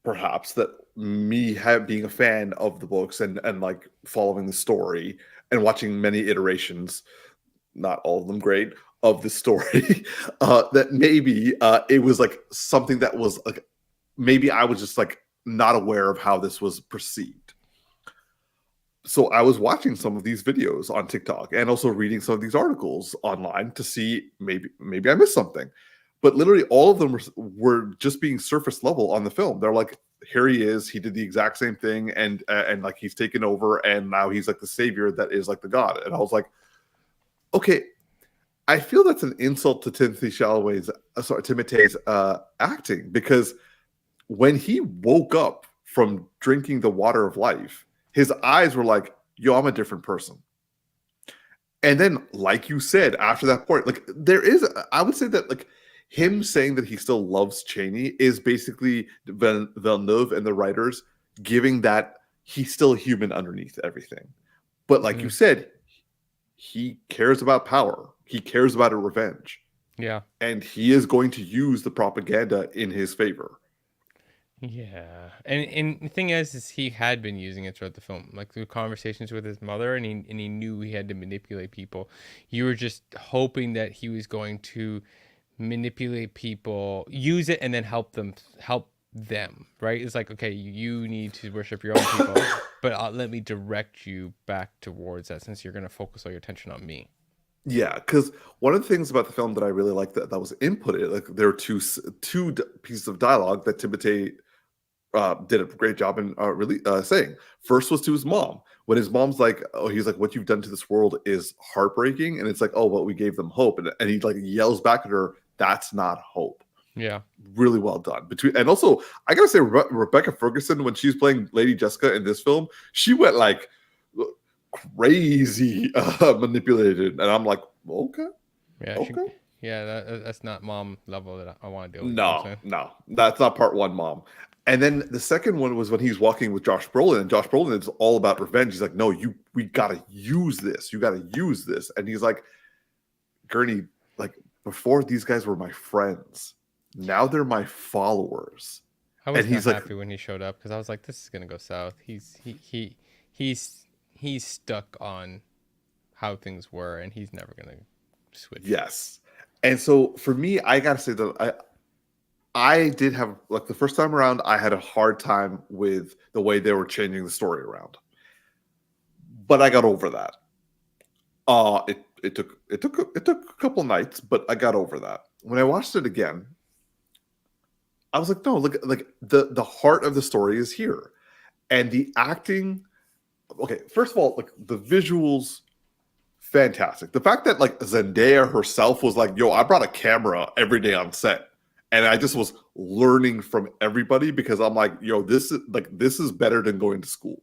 perhaps that being a fan of the books and like following the story and watching many iterations, not all of them great, of the story, that maybe it was like something that was like maybe I was just like not aware of how this was perceived. So I was watching some of these videos on TikTok and also reading some of these articles online to see maybe I missed something. But literally all of them were just being surface level on the film. They're like, here he is, he did the exact same thing, and like he's taken over, and now he's like the savior that is like the god. And I was like, okay, I feel that's an insult to Timothee's acting, because when he woke up from drinking the water of life, his eyes were like, yo, I'm a different person. And then, like you said, after that point, like I would say that like him saying that he still loves Cheney is basically Villeneuve and the writers giving that he's still human underneath everything. But like you Mm, said, he cares about power. He cares about a revenge. yeah. And he is going to use the propaganda in his favor. Yeah, and the thing is he had been using it throughout the film, like through conversations with his mother, and he knew he had to manipulate people. You were just hoping that he was going to manipulate people, use it, and then help them, right? It's like, okay, you need to worship your own people, but let me direct you back towards that since you're going to focus all your attention on me. Yeah, because one of the things about the film that I really liked that was inputted, like there were pieces of dialogue that Timothée did a great job in really saying. First was to his mom when his mom's like, "Oh, he's like, what you've done to this world is heartbreaking," and it's like, "Oh, but we gave them hope," and he like yells back at her, "That's not hope." Yeah. Really well done. Between and also, I gotta say, Rebecca Ferguson when she's playing Lady Jessica in this film, she went like crazy manipulated, and I'm like, okay, Yeah, okay. that's not mom level that I want to deal with. You know what I'm No, saying? no, that's not part one, mom. And then the second one was when he's walking with Josh Brolin, and Josh Brolin is all about revenge. He's like, "No, we gotta use this. You gotta use this." And he's like, "Gurney, like before these guys were my friends. Now they're my followers." I And was not he's like, happy when he showed up because I was like, this is gonna go south. He's he's stuck on how things were, and he's never gonna switch. "Yes." And so for me, I gotta say that I did have like the first time around, I had a hard time with the way they were changing the story around, but I got over that. It took a couple nights, but I got over that. When I watched it again, I was like, no, look, like the heart of the story is here, and the acting. Okay, first of all, like the visuals, fantastic. The fact that like Zendaya herself was like, "Yo, I brought a camera every day on set," and I just was learning from everybody because I'm like, "Yo, this is better than going to school."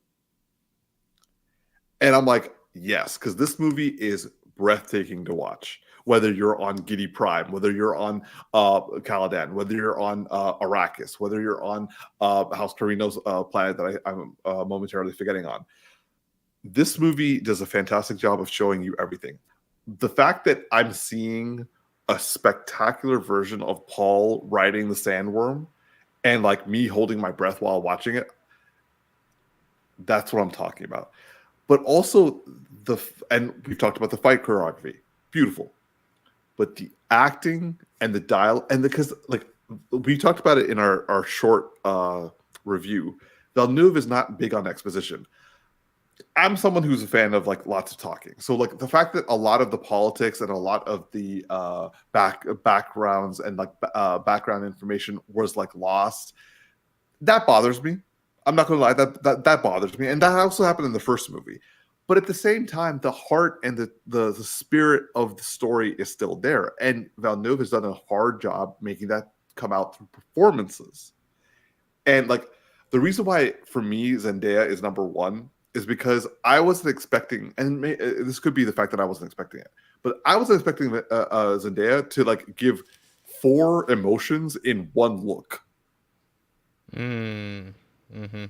And I'm like, yes, because this movie is breathtaking to watch. Whether you're on Giddy Prime, whether you're on Caladan, whether you're on Arrakis, whether you're on House Carino's planet that I'm momentarily forgetting on. This movie does a fantastic job of showing you everything. The fact that I'm seeing a spectacular version of Paul riding the sandworm and like me holding my breath while watching it, that's what I'm talking about. But also and we've talked about the fight choreography, beautiful. But the acting and the dial and because like we talked about it in our short review, Villeneuve is not big on exposition. I'm someone who's a fan of like lots of talking. So like the fact that a lot of the politics and a lot of the backgrounds and like background information was like lost, that bothers me. I'm not gonna lie, that bothers me, and that also happened in the first movie. But at the same time, the heart and the spirit of the story is still there, and Villeneuve has done a hard job making that come out through performances. And like the reason why for me Zendaya is number one is because I wasn't expecting, and this could be the fact that I wasn't expecting it, but I wasn't expecting Zendaya to like give four emotions in one look. Mm. Mm-hmm.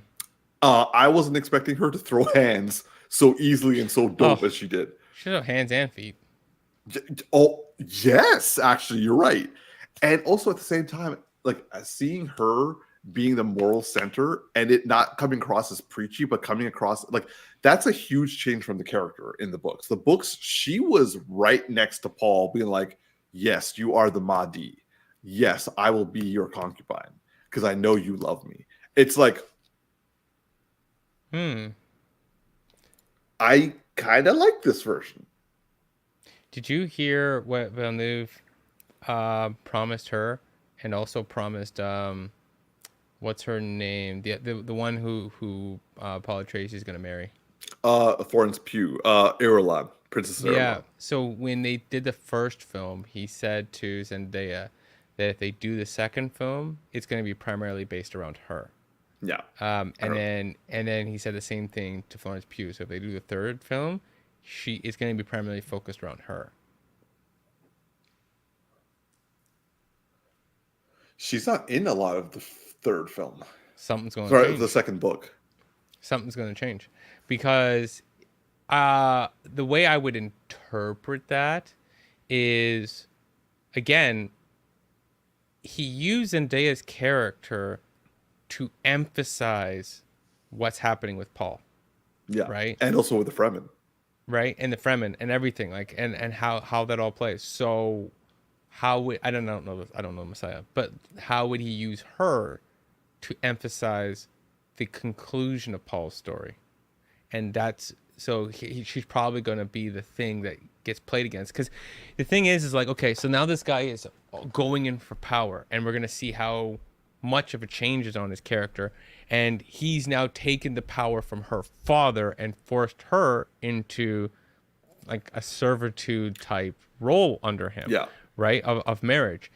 I wasn't expecting her to throw hands so easily and so Oh, dope as she did. should have hands and feet. Oh, yes, actually, you're right. And also at the same time, like seeing her being the moral center and it not coming across as preachy, but coming across like that's a huge change from the character in the books. The books, she was right next to Paul, being like, "Yes, you are the Mahdi. Yes, I will be your concubine because I know you love me." It's like, Hmm. I kind of like this version. Did you hear what Villeneuve promised her, and also promised what's her name? The one who Paula Tracy's gonna marry. Florence Pugh, Irulan, Princess Yeah. Irulan. So when they did the first film, he said to Zendaya that if they do the second film, it's going to be primarily based around her. Yeah, I And don't. then he said the same thing to Florence Pugh. So if they do the third film, she is going to be primarily focused around her. She's not in a lot of the third film. Something's going to Sorry, the change. second book. Something's going to change because the way I would interpret that is again he used Zendaya's character to emphasize what's happening with Paul, Yeah, right? and also with the Fremen. Right, and the Fremen and everything, like and how that all plays. So how would I don't know Messiah, but how would he use her to emphasize the conclusion of Paul's story? And that's so she's probably going to be the thing that gets played against. Because the thing is like, okay, so now this guy is going in for power, and we're gonna see how much of a change is on his character, and he's now taken the power from her father and forced her into like a servitude type role under him, Yeah. right? Of marriage.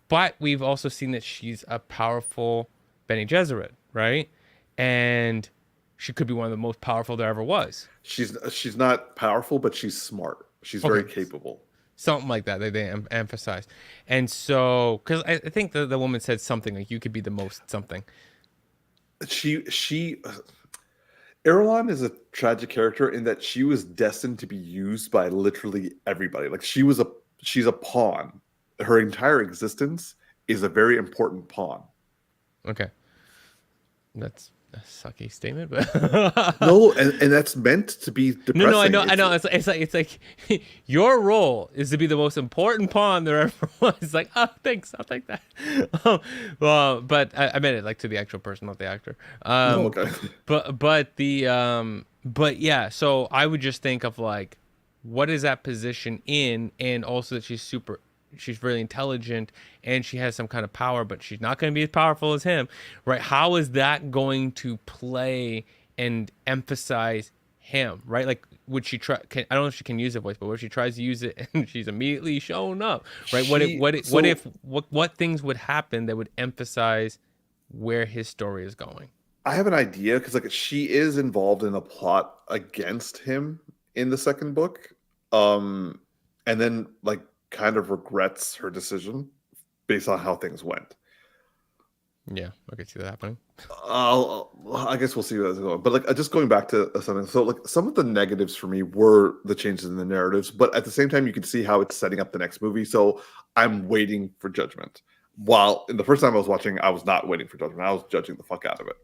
But we've also seen that she's a powerful Bene Gesserit, right? And she could be one of the most powerful there ever was. She's not powerful, but she's smart. She's very Okay, capable. something like that. They emphasize, and so because I think the woman said something like you could be the most something. She Irulan is a tragic character in that she was destined to be used by literally everybody. Like she's a pawn. Her entire existence is a very important pawn. Okay, that's a sucky statement, but No, and that's meant to be no, no, I depressing. know, I know. It's like your role is to be the most important pawn there ever was. It's like, oh, thanks, I'll take that. Well, but I meant it like to the actual person, not the actor. No, okay. But yeah. So I would just think of like, what is that position in, and also that she's really intelligent and she has some kind of power, but she's not going to be as powerful as him, right? How is that going to play and emphasize him, right? Like, would she try? I don't know if she can use the voice, but what if she tries to use it and she's immediately shown up, right? What things would happen that would emphasize where his story is going? I have an idea because like she is involved in a plot against him in the second book, and then like kind of regrets her decision based on how things went. Yeah, I could see that happening. I guess we'll see where that's going. But like just going back to something, so like some of the negatives for me were the changes in the narratives, but at the same time, you can see how it's setting up the next movie. So I'm waiting for judgment. While in the first time I was watching, I was not waiting for judgment. I was judging the fuck out of it.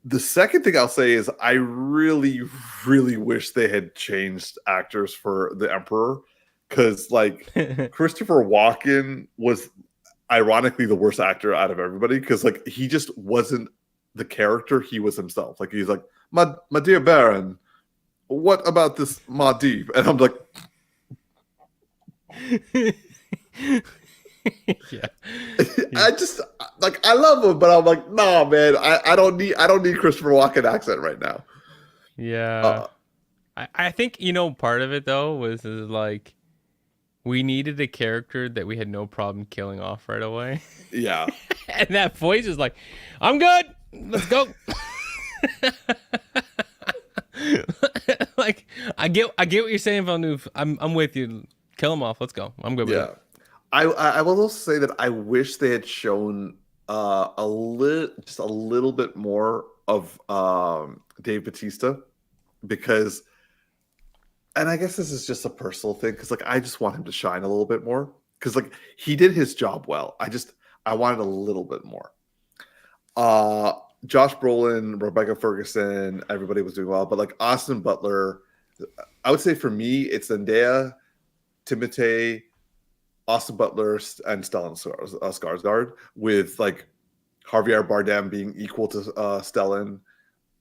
The second thing I'll say is I really, really wish they had changed actors for the Emperor because like Christopher Walken was ironically the worst actor out of everybody because like he just wasn't the character, he was himself. Like he's like, my dear Baron, what about this Madib? And I'm like Yeah. I just like I love him, but I'm like, nah, man, I don't need Christopher Walken accent right now. Yeah. I think, part of it though is like we needed a character that we had no problem killing off right away. Yeah. And that voice is like, I'm good. Let's go. Like I get what you're saying, Villeneuve. I'm with you. Kill him off. Let's go. I'm good with it. I will also say that I wish they had shown a little bit more of Dave Bautista because, and I guess this is just a personal thing because like I just want him to shine a little bit more because like he did his job well. I wanted a little bit more. Josh Brolin, Rebecca Ferguson, everybody was doing well, but like Austin Butler, I would say for me it's Zendaya, Timothée, Austin Butler, and Stellan Skarsgård, with like Javier Bardem being equal to Stellan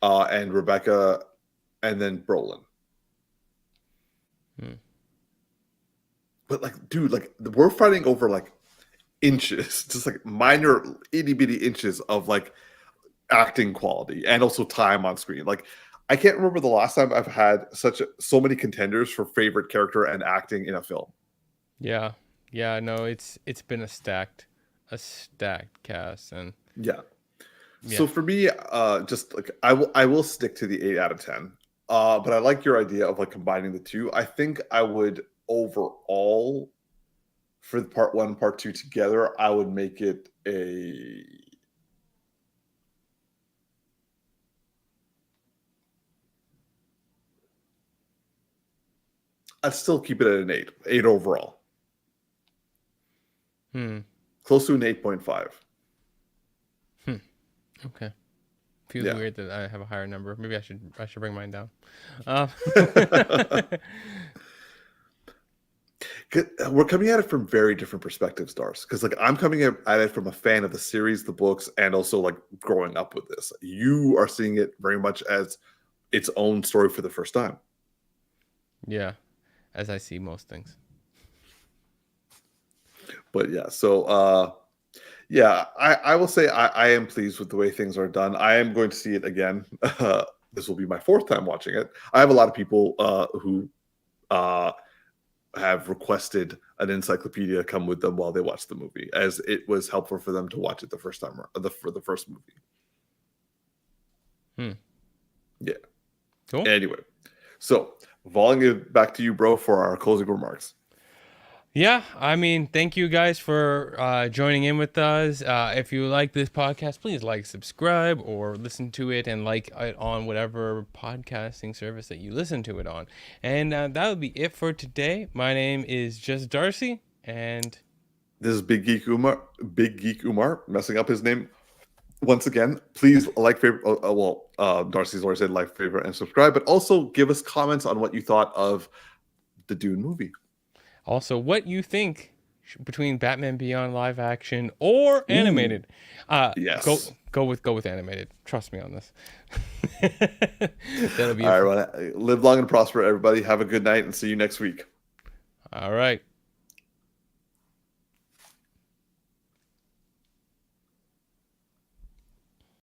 and Rebecca, and then Brolin. But like, dude, like we're fighting over like inches, just like minor itty bitty inches of like acting quality and also time on screen. Like I can't remember the last time I've had so many contenders for favorite character and acting in a film. Yeah. Yeah, no, it's been a stacked cast, and yeah. So for me, just like I will stick to the 8 out of 10. But I like your idea of like combining the two. I think I would overall for the part 1, part 2 together, I would make it a I'd still keep it at an 8 overall. Close to an 8.5. Okay. Feels weird that I have a higher number. Maybe I should bring mine down. We're coming at it from very different perspectives, Darcy. Because like I'm coming at it from a fan of the series, the books, and also like growing up with this. You are seeing it very much as its own story for the first time. Yeah. as I see most things. But yeah, so yeah, I will say I am pleased with the way things are done. I am going to see it again. This will be my fourth time watching it. I have a lot of people who uh, have requested an encyclopedia come with them while they watch the movie, as it was helpful for them to watch it the first time for the first movie. Hmm. Yeah. Cool. Anyway, so volleying it back to you, bro, for our closing remarks. Yeah, I mean, thank you guys for joining in with us. If you like this podcast, please like, subscribe, or listen to it and like it on whatever podcasting service that you listen to it on. And that would be it for today. My name is just Darcy, and This is Big Geek Umar, messing up his name once again. Please like, favorite. Darcy's already said like, favorite, and subscribe, but also give us comments on what you thought of the Dune movie. also what you think between Batman Beyond live action or Ooh, animated. yes. Go with animated. Trust me on this. That'll be All it. right, well, live long and prosper, everybody. Have a good night, and see you next week. All right.